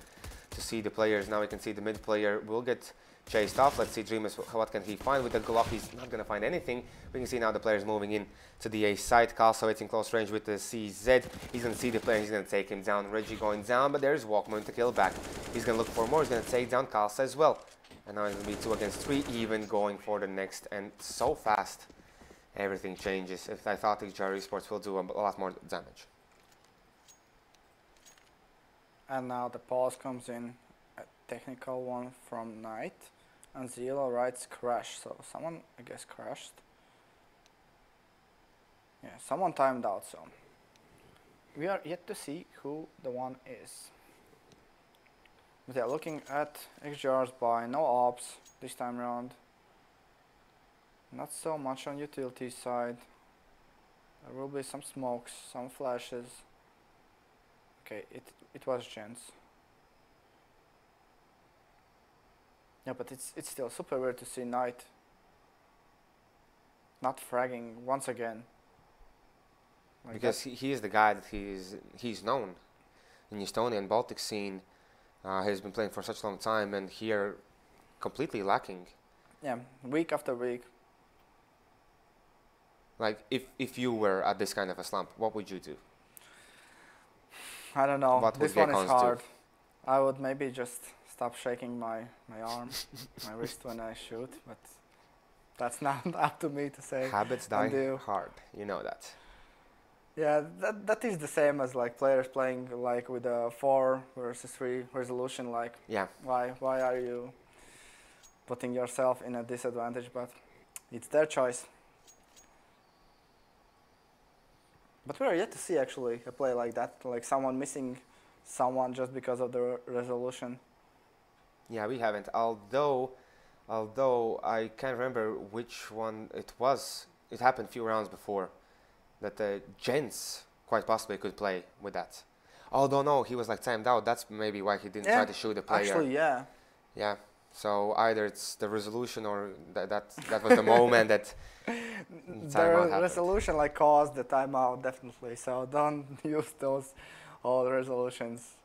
to see the players. Now we can see the mid player will get chased off. Let's see Dreamers, what can he find with the Glock? He's not going to find anything. We can see now the players moving in to the A side. Kalsa in close range with the CZ. He's going to see the player. He's going to take him down. Reggie going down, but there's Walkman to kill back. He's going to look for more. He's going to take down Kalsa as well. And now it's going to be 2 against 3, even going for the next. And so fast, everything changes. If I thought XGR eSports will do a lot more damage. And now the pause comes in, a technical one from Knight. And Zila writes crash, so someone, I guess, crashed. Yeah, someone timed out, so we are yet to see who the one is. But yeah, looking at XGR's buy, no ops this time around. Not so much on utility side. There will be some smokes, some flashes. Okay, it was Jens. Yeah, but it's still super weird to see Knight not fragging once again. Like because he is the guy that he's known in Estonian Baltic scene. He's been playing for such a long time, and here completely lacking. Yeah, week after week. Like if you were at this kind of a slump, what would you do? I don't know. What this would one is Gekons hard. do? I would maybe just stop shaking my arm, my wrist when I shoot, but that's not up to me to say. Habits die hard, you know that. Yeah, that is the same as like players playing like with a 4 versus 3 resolution. Like, yeah, why are you putting yourself in a disadvantage? But it's their choice. But we are yet to see actually a play like that, like someone missing someone just because of the resolution. Yeah, we haven't. Although I can't remember which one it was. It happened a few rounds before that the Jens quite possibly could play with that. Although no, he was like timed out. That's maybe why he didn't try to shoot the player. Actually, yeah. Yeah. So either it's the resolution or that was the moment that the resolution like caused the timeout definitely. So don't use those old resolutions.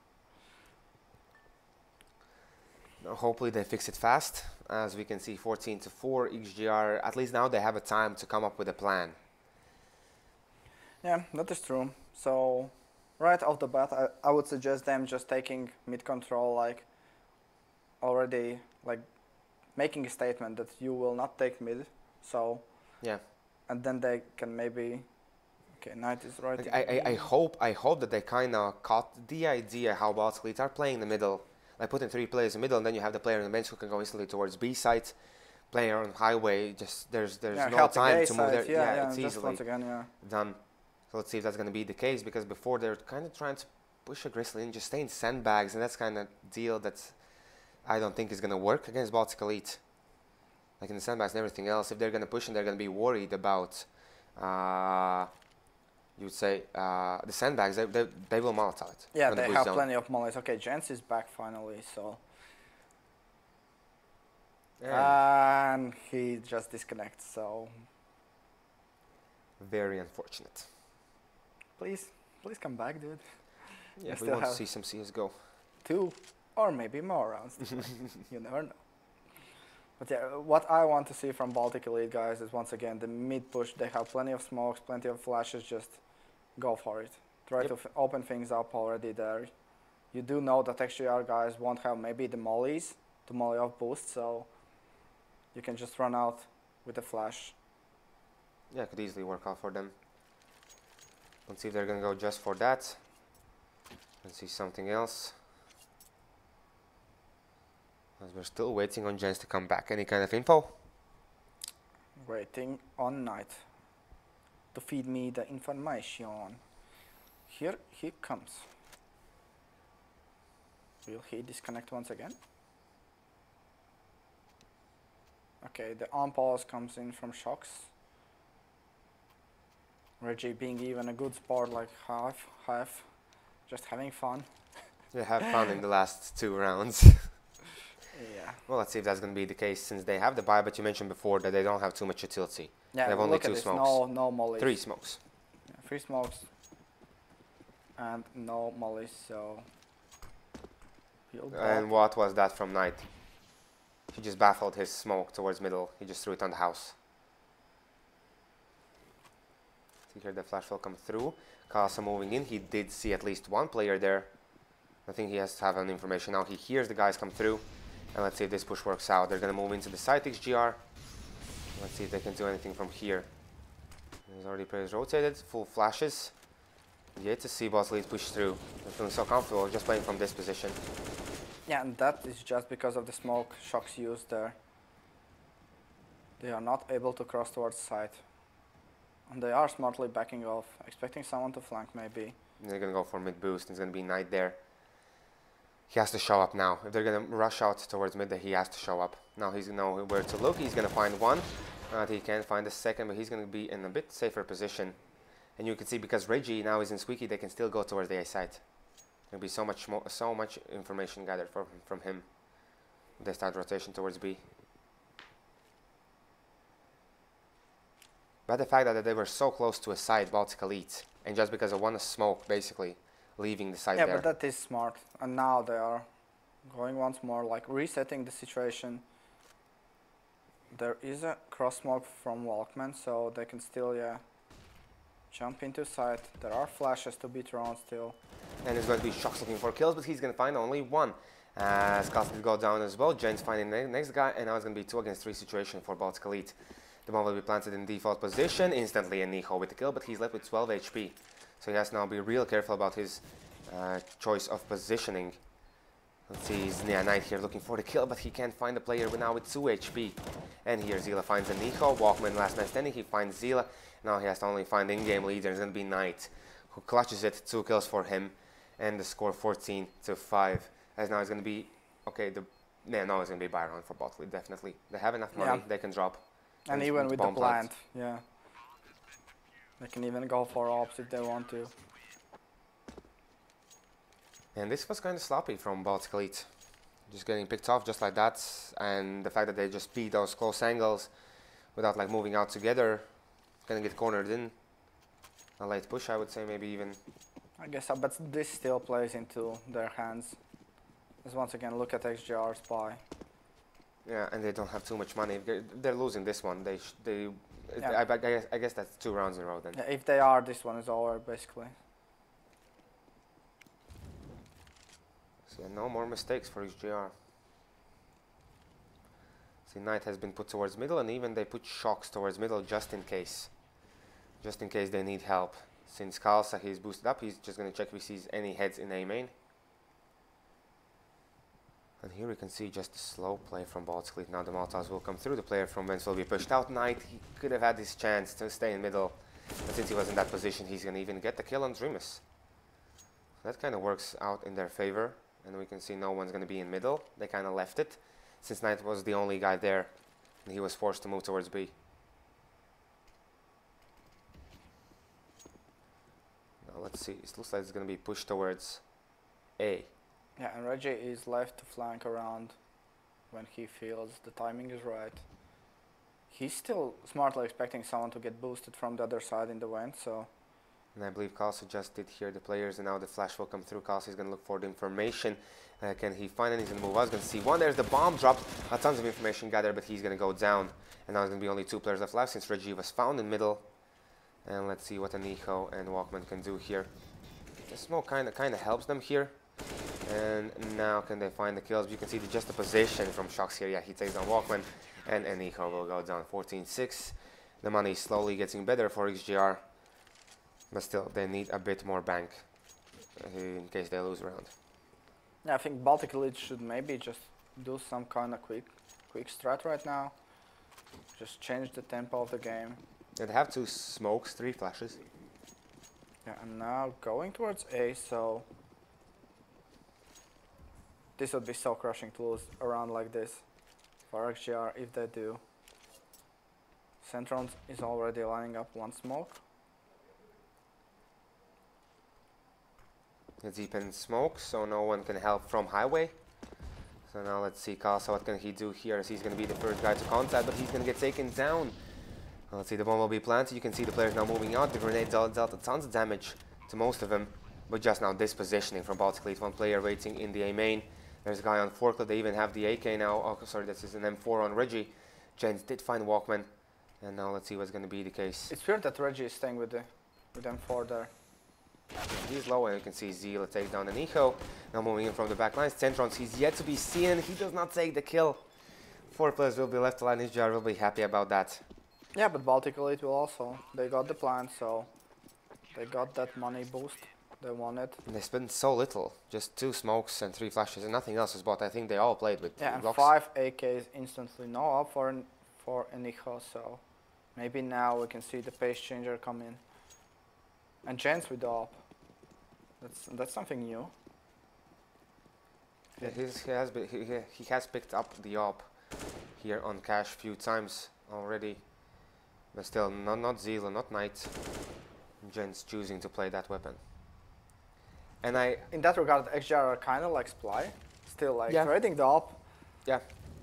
Hopefully they fix it fast. As we can see, 14-4 XGR. At least now they have a time to come up with a plan. Yeah, that is true. So right off the bat, I would suggest them just taking mid control, like already like making a statement that you will not take mid. So yeah, and then they can maybe. Okay, Knight is right. Like I hope that they kind of caught the idea how Baltic State are playing in the middle. Like putting 3 players in the middle, and then you have the player on the bench who can go instantly towards B site. Player on highway, just there's no time to move there. Yeah, it's easily once again, done. So let's see if that's going to be the case, because before they're kind of trying to push aggressively and just stay in sandbags, and that's kind of deal that I don't think is going to work against Baltic Elite. Like in the sandbags and everything else, if they're going to push and they're going to be worried about, you would say, the sandbags, they will Molotov it. Yeah, they have plenty of mollies. Okay, Jens is back finally, so. Yeah. And he just disconnects, so. Very unfortunate. Please come back, dude. Yeah, we want to see some CSGO. 2 or maybe more rounds. You never know. But yeah, what I want to see from Baltic Elite guys is once again the mid push. They have plenty of smokes, plenty of flashes. Just go for it. Try to open things up already there. You do know that XGR guys won't have maybe the mollies to molly off boost, so you can just run out with a flash. Yeah, it could easily work out for them. Let's see if they're going to go just for that. Let's see something else. As we're still waiting on Jens to come back. Any kind of info? Waiting on Knight to feed me the information. Here he comes. Will he disconnect once again? Okay, the on pause comes in from Shocks. Reggie being even a good sport, like half, just having fun. Yeah, have fun in the last 2 rounds. Yeah. Well, let's see if that's going to be the case since they have the buy, but you mentioned before that they don't have too much utility. Yeah, they have only look at 2 this. smokes. No mollies. 3 smokes. Yeah, 3 smokes. And no mollies, so... And what was that from Knight? He just baffled his smoke towards middle. He just threw it on the house. See here the flash will come through. Casa moving in. He did see at least 1 player there. I think he has to have an information now. He hears the guys come through. And let's see if this push works out. They're going to move into the site XGR. Let's see if they can do anything from here. There's already players rotated. Full flashes. Yet to see Boss Lead push through. They're feeling so comfortable just playing from this position. Yeah, and that is just because of the smoke shocks used there. They are not able to cross towards site. And they are smartly backing off, expecting someone to flank maybe. They're going to go for mid boost. It's going to be Knight there. He has to show up now. If they're going to rush out towards mid, he has to show up. Now he's going to know where to look. He's going to find 1. He can't find the second, but he's going to be in a bit safer position. And you can see because Reggie now is in Squeaky, they can still go towards the A site. There'll be so much information gathered from him. They start rotation towards B. But the fact that they were so close to a site, Baltic Elite, and just because of 1 smoke, basically, leaving the site there. Yeah, but that is smart. And now they are going once more, like resetting the situation. There is a cross smoke from Walkman, so they can still, jump into site. There are flashes to be thrown still. And it's going to be Shocks looking for kills, but he's going to find only 1. Skulls will go down as well. Jen's finding the next guy, and now it's going to be 2 against 3 situation for Baltic Elite. The bomb will be planted in default position. Instantly, Niho with the kill, but he's left with 12 HP. So he has to now be real careful about his choice of positioning. Let's see, he's Knight here looking for the kill, but he can't find the player now with 2 HP. And here Zila finds a Niho. Walkman last man standing, he finds Zila. Now he has to only find in-game leader. It's going to be Knight, who clutches it. 2 kills for him. And the score 14-5. As now it's going to be, okay, no, it's going to be Byron for Botley, definitely. They have enough money, they can drop. And even with the plant, they can even go for ops if they want to. And this was kind of sloppy from Baltic Elite. Just getting picked off just like that. And the fact that they just beat those close angles without like moving out together. Gonna get cornered in. A late push, I would say, maybe even. I guess so, but this still plays into their hands. As once again, look at XGR's buy. Yeah, and they don't have too much money. If they're losing this one. I guess that's 2 rounds in a row then. Yeah, if they are, this one is over basically. So no more mistakes for XGR. See, Knight has been put towards middle, and even they put Shocks towards middle just in case. Just in case they need help. Since Kalsa he's boosted up, he's just going to check if he sees any heads in A main. And here we can see just a slow play from Baltic Elite. Now the Molotovs will come through. The player from Vents will be pushed out. Knight, he could have had his chance to stay in middle. But since he was in that position, he's going to even get the kill on Dreamus. That kind of works out in their favor. And we can see no one's going to be in middle. They kind of left it. Since Knight was the only guy there. And he was forced to move towards B. Now let's see. It looks like it's going to be pushed towards A. Yeah, and Reggie is left to flank around when he feels the timing is right. He's still smartly expecting someone to get boosted from the other side in the vent, so... And I believe Kalsi just did hear the players, and now the flash will come through. Kalsi is going to look for the information. Can he find it? He's going to move out. He's going to see one. There's the bomb dropped. Tons of information gathered, but he's going to go down. And now there's going to be only 2 players left alive since Reggie was found in middle. And let's see what Aniho and Walkman can do here. The smoke kind of helps them here. And now can they find the kills? You can see just the position from Shocks here. Yeah, he takes down Walkman, and Aniho will go down 14-6. The money is slowly getting better for XGR, but still they need a bit more bank in case they lose round. Yeah, I think Baltic Elite should maybe just do some kind of quick strat right now. Just change the tempo of the game. And they have 2 smokes, 3 flashes. Yeah, and now going towards A, so... This would be so crushing to lose a round like this for XGR if they do. Centron is already lining up 1 smoke. It's deep in smoke, so no one can help from highway. So now let's see Kalsa, what can he do here, as he's going to be the first guy to contact, but he's going to get taken down. Let's see, the bomb will be planted. You can see the players now moving out. The grenade dealt tons of damage to most of them, but just now this positioning from Baltic State. One player waiting in the A main. There's a guy on forklift. They even have the AK now. Oh, sorry, this is an M4 on Reggie. Jens did find Walkman, and now let's see what's going to be the case. It's weird that Reggie is staying with M4 there. He's low, and you can see Zila takes down Aniho. Now moving in from the back lines. Centrons, he's yet to be seen. He does not take the kill. 4 players will be left alive. XGR will be happy about that. Yeah, but Baltic Elite will also. They got the plan, so they got that money boost they wanted. And they spent so little. Just 2 smokes and 3 flashes, and nothing else was bought. I think they all played with and blocks. 5 AKs instantly. No up for Aniho, so maybe now we can see the pace changer come in. And Jens with the op. That's something new. Yeah, he has picked up the op here on Cash a few times already, but still not Zila, not Knight. Jens choosing to play that weapon. And in that regard, XGR are kind of like Sply, still like trading the op. Yeah,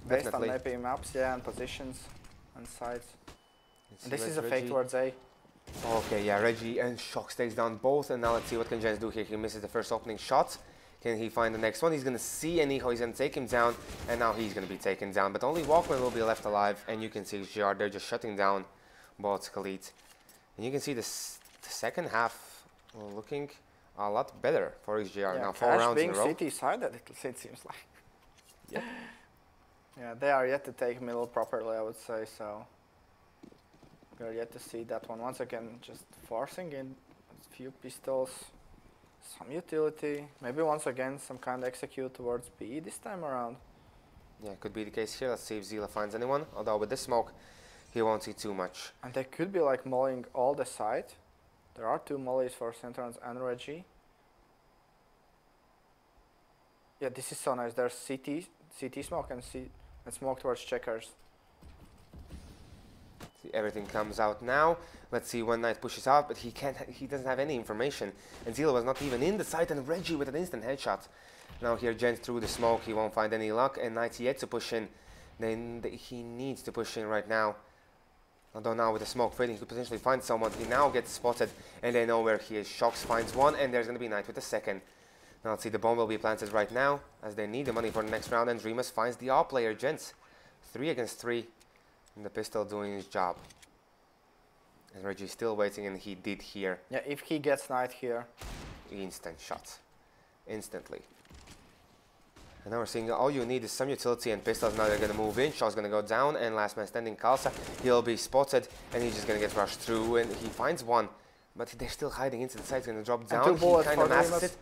based definitely. on maybe maps, yeah, and positions and sides. And this is a Reggie. fake towards A. Okay, yeah, Reggie and Shox takes down both, and now let's see what can Jens do here. He misses the first opening shot. Can he find the next one? He's going to see Aniho, he's going to take him down, and now he's going to be taken down. But only Walkman will be left alive, and you can see XGR, they're just shutting down Baltic Elite. And you can see the second half looking a lot better for XGR. Yeah, now 4 rounds in a row. being CT side, it seems like. Yeah. Yeah, they are yet to take middle properly, I would say, so. We're yet to see that one. Once again, just forcing in a few pistols, some utility. Maybe once again, some kind of execute towards B this time around. Yeah, could be the case here. Let's see if Zila finds anyone. Although with this smoke, he won't see too much. And they could be like mulling all the side. There are 2 mollies for Centrons and Reggie. Yeah, this is so nice. There's CT smoke and smoke towards checkers. Everything comes out now. Let's see when Knight pushes out, but he doesn't have any information. And Zila was not even in the site, and Reggie with an instant headshot. Now here Jens through the smoke, he won't find any luck, and Knight's yet to push in. Then he needs to push in right now. Although now with the smoke fading, he could potentially find someone. He now gets spotted, and they know where he is. Shox finds one, and there's going to be Knight with the second. Now let's see, the bomb will be planted right now, as they need the money for the next round, and Dreamus finds the AWP player, Jens. 3 against 3. And the pistol doing his job. And Reggie's still waiting, and he did here. Yeah, if he gets Knight here. Instant shot. Instantly. And now we're seeing all you need is some utility and pistols. Now they're going to move in. Shot's going to go down, and last man standing, Kalsa. He'll be spotted, and he's just going to get rushed through, and he finds one. But they're still hiding into the side. He's going to drop down. He kind of masks it.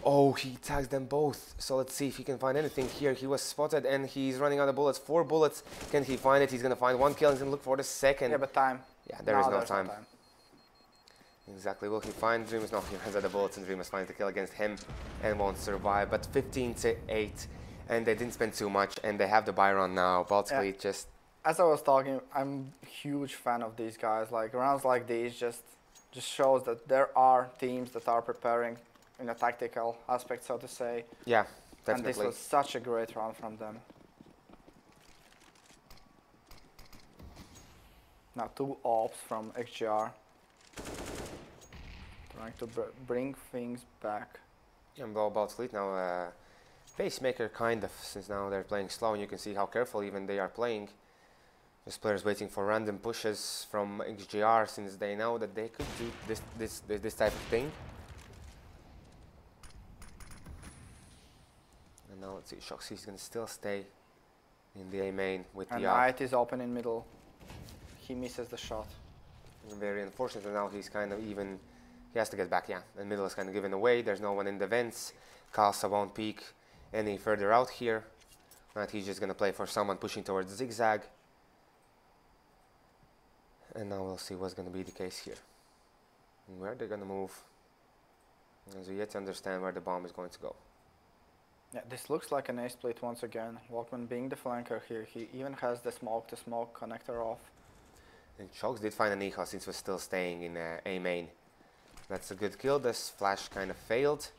Oh, he tags them both. So let's see if he can find anything here. He was spotted, and he's running out of bullets. 4 bullets. Can he find it? He's going to find 1 kill. He's going to look for the second. Yeah, but time. Yeah, there is no time. Exactly. Will he find Dreamus? No, he runs out of bullets, and Dreamus finds the kill against him and won't survive. But 15-8, and they didn't spend too much, and they have the buy run now. Baltic Elite just... As I was talking, I'm a huge fan of these guys. Like, rounds like these just shows that there are teams that are preparing in a tactical aspect, so to say. Yeah, definitely. And this was such a great round from them. Now 2 ops from XGR. Trying to bring things back. Yeah, and Baltic Elite now pacemaker kind of, since now they're playing slow, and you can see how careful even they are playing. Just players waiting for random pushes from XGR, since they know that they could do this type of thing. And now let's see, Shox is going to still stay in the A main with and the Knight is open in middle. He misses the shot. Very unfortunate, and now he's kind of even, he has to get back, yeah. And middle is kind of given away, there's no one in the vents. Kalsa won't peek any further out here. But he's just going to play for someone pushing towards zigzag. And now we'll see what's going to be the case here. And where they're going to move. As we yet to understand where the bomb is going to go. Yeah, this looks like an A split once again. Walkman being the flanker here. He even has the smoke connector off. And Shox did find Aniho since we're still staying in A main. That's a good kill. This flash kind of failed.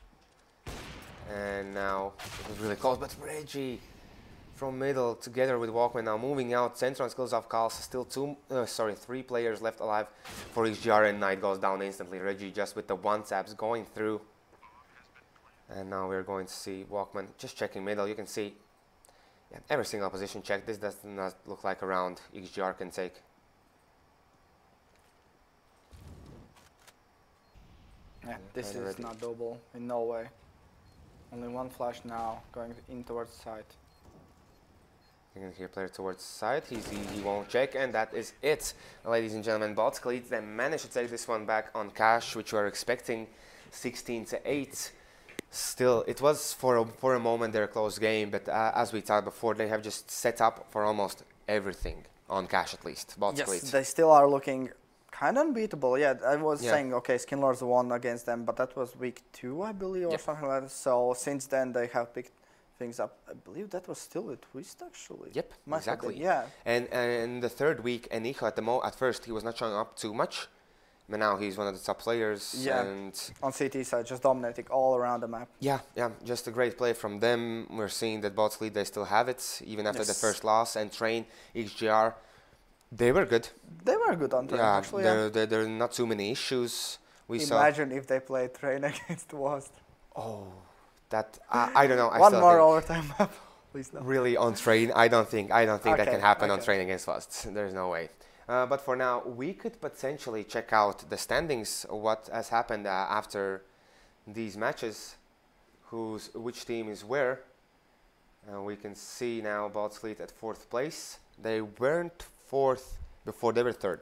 And now it was really close, but Reggie from middle together with Walkman now moving out. Center on skills of Calls. Still 3 players left alive for XGR, and Knight goes down instantly. Reggie just with the one taps going through. And now we're going to see Walkman just checking middle. You can see every single position check. This does not look like a round XGR can take. Yeah, this is not doable in no way. Only one flash now going in towards side. You can hear player towards side. He won't check, and that is it, ladies and gentlemen. Baltic State they managed to take this one back on cash, which we were expecting, 16-8. Still, it was for a moment their close game, but as we talked before, they have just set up for almost everything on cash at least. Baltic State. Yes, they still are looking kind of unbeatable. Yeah, I was saying, okay, Skinlords won against them, but that was week 2, I believe, or something like that. So since then, they have picked things up. I believe that was still a twist, actually. Yep, exactly. Yeah. And the third week, Enicho at first, he was not showing up too much, but now he's one of the top players. Yeah, and on CT side, just dominating all around the map. Yeah, just a great play from them. We're seeing that Baltic State, they still have it, even after the first loss. And Train, XGR, they were good. They were good on Train, actually. There are not too many issues. Imagine if they played Train against Wast. Oh, that I don't know. One more overtime map, please no. Really on Train, I don't think that can happen on Train against Wast. There's no way. But for now, we could potentially check out the standings, what has happened after these matches, which team is where. We can see now Baltic State at 4th place. They weren't 4th before, they were 3rd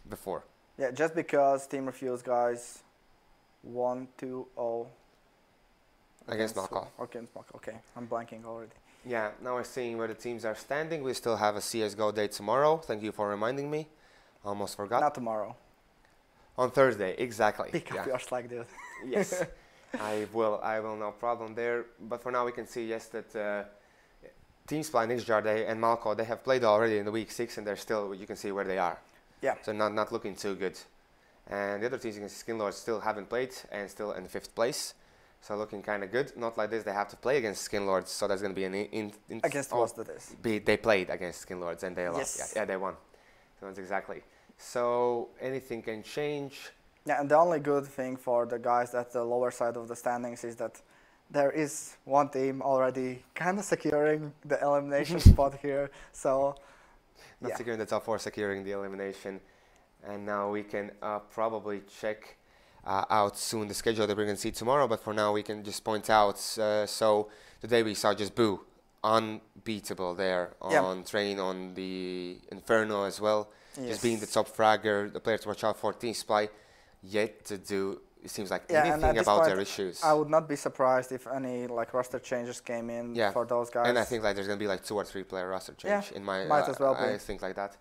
before. Yeah, just because Team Refuse guys 1-2-0 against Malco. Okay, I'm blanking already. Yeah, now we're seeing where the teams are standing. We still have a CSGO day tomorrow. Thank you for reminding me. Almost forgot. Not tomorrow. On Thursday, exactly. Pick up your slack, dude. Yes, I will, no problem there. But for now, we can see, yes, that Team Spline, XGR and Malco, they have played already in the week 6, and they're still, you can see where they are. Yeah. So not looking too good. And the other teams, you can see Skinlords still haven't played and still in 5th place. So looking kind of good. Not like this, they have to play against Skinlords, so that's going to be an against Wast that is. They played against Skinlords and they lost. Yes. Yeah, they won. So that's exactly. So anything can change. Yeah, and the only good thing for the guys at the lower side of the standings is that there is one team already kind of securing the elimination spot here. So not securing the top 4, securing the elimination. And now we can probably check out soon the schedule that we're going to see tomorrow, but for now we can just point out, so today we saw just Boo, unbeatable there on Train, on the Inferno as well, just being the top fragger, the player to watch out for. Team Spy yet to do, it seems like anything about point, their issues. I would not be surprised if any roster changes came in for those guys. And I think there's going to be 2 or 3 player roster change in my, might as well be. I think like that.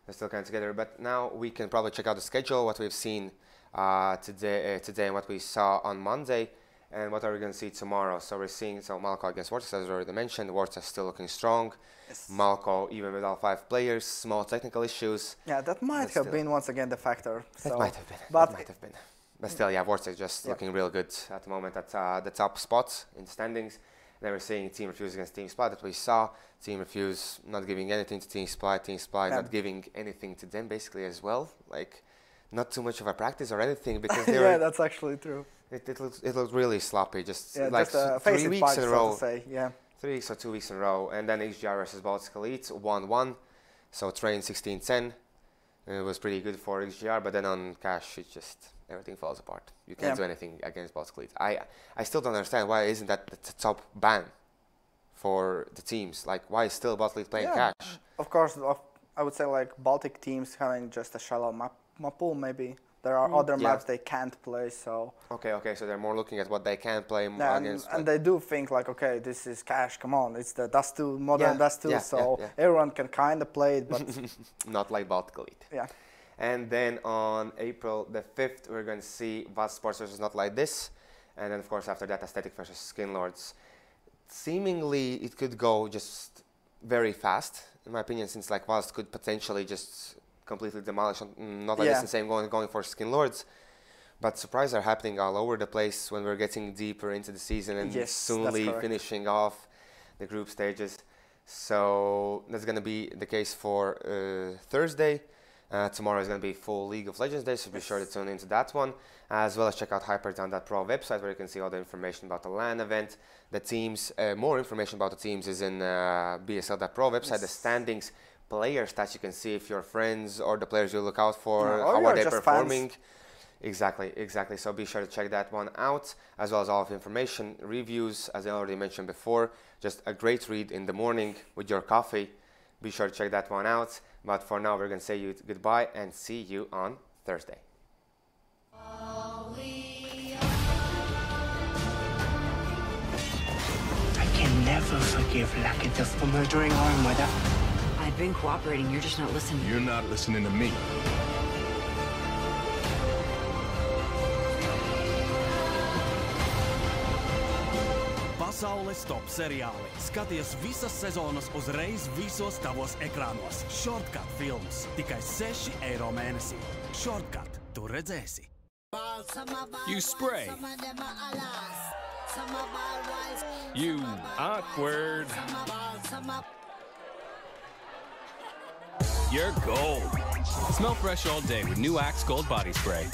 They're still kind of together, but now we can probably check out the schedule, what we've seen today and what we saw on Monday, and what are we going to see tomorrow. So we're seeing Malco against Vortex, as already mentioned. Vortex still looking strong. Yes. Malco, even with all 5 players, small technical issues. Yeah, that might have been once again the factor. That might have been. But still, Vortex just looking real good at the moment at the top spot in the standings. Then we're seeing Team Refuse against Team Spy that we saw. Team Refuse not giving anything to Team Spy not giving anything to them basically as well. Not too much of a practice or anything because they yeah, that's actually true. It looked really sloppy, just 3 weeks weeks in a row. 3 weeks or 2 weeks in a row, and then XGR versus Baltic Elite 1-1. So Train 16-10. It was pretty good for XGR, but then on cash, it just everything falls apart. You can't do anything against Baltic Elite. I still don't understand why isn't that the top ban for the teams? Why is still Baltic Elite playing cash? Of course, I would say Baltic teams having just a shallow map pool maybe. There are other maps they can't play, so... Okay, so they're more looking at what they can play against. And they do think okay, this is cash, come on, it's the Dust 2, modern Dust 2, so everyone can kind of play it, but... Not like Baltic Elite. Yeah. And then on April the 5th, we're going to see Vast Sports versus Not Like This. And then, of course, after that, Aesthetic versus Skinlords. Seemingly, it could go just very fast, in my opinion, since Vast could potentially just completely demolish Not Like This and same going for Skinlords. but surprises are happening all over the place when we're getting deeper into the season and soonly finishing off the group stages. So that's going to be the case for Thursday. Tomorrow is going to be full League of Legends Day, so be sure to tune into that one, as well as check out hyperdown.pro website where you can see all the information about the LAN event, the teams. More information about the teams is in BESL.pro website, the standings, player stats. You can see if your friends or the players you look out for, how are they performing. Exactly. So be sure to check that one out, as well as all of the information, reviews, as I already mentioned before. Just a great read in the morning with your coffee. Be sure to check that one out. But for now, we're going to say you goodbye and see you on Thursday. I can never forgive Lattelecom for murdering our mother. I've been cooperating, you're just not listening. You're not listening to me. Pasaules top seriāli. Skaties visas sezonas uzreiz visos tavos ekrānos. Shortcut films. Tikai €6 mēnesī. Shortcut. Tu redzēsi. You spray. You awkward. You're gold. Smell fresh all day with new Axe Gold Body Spray.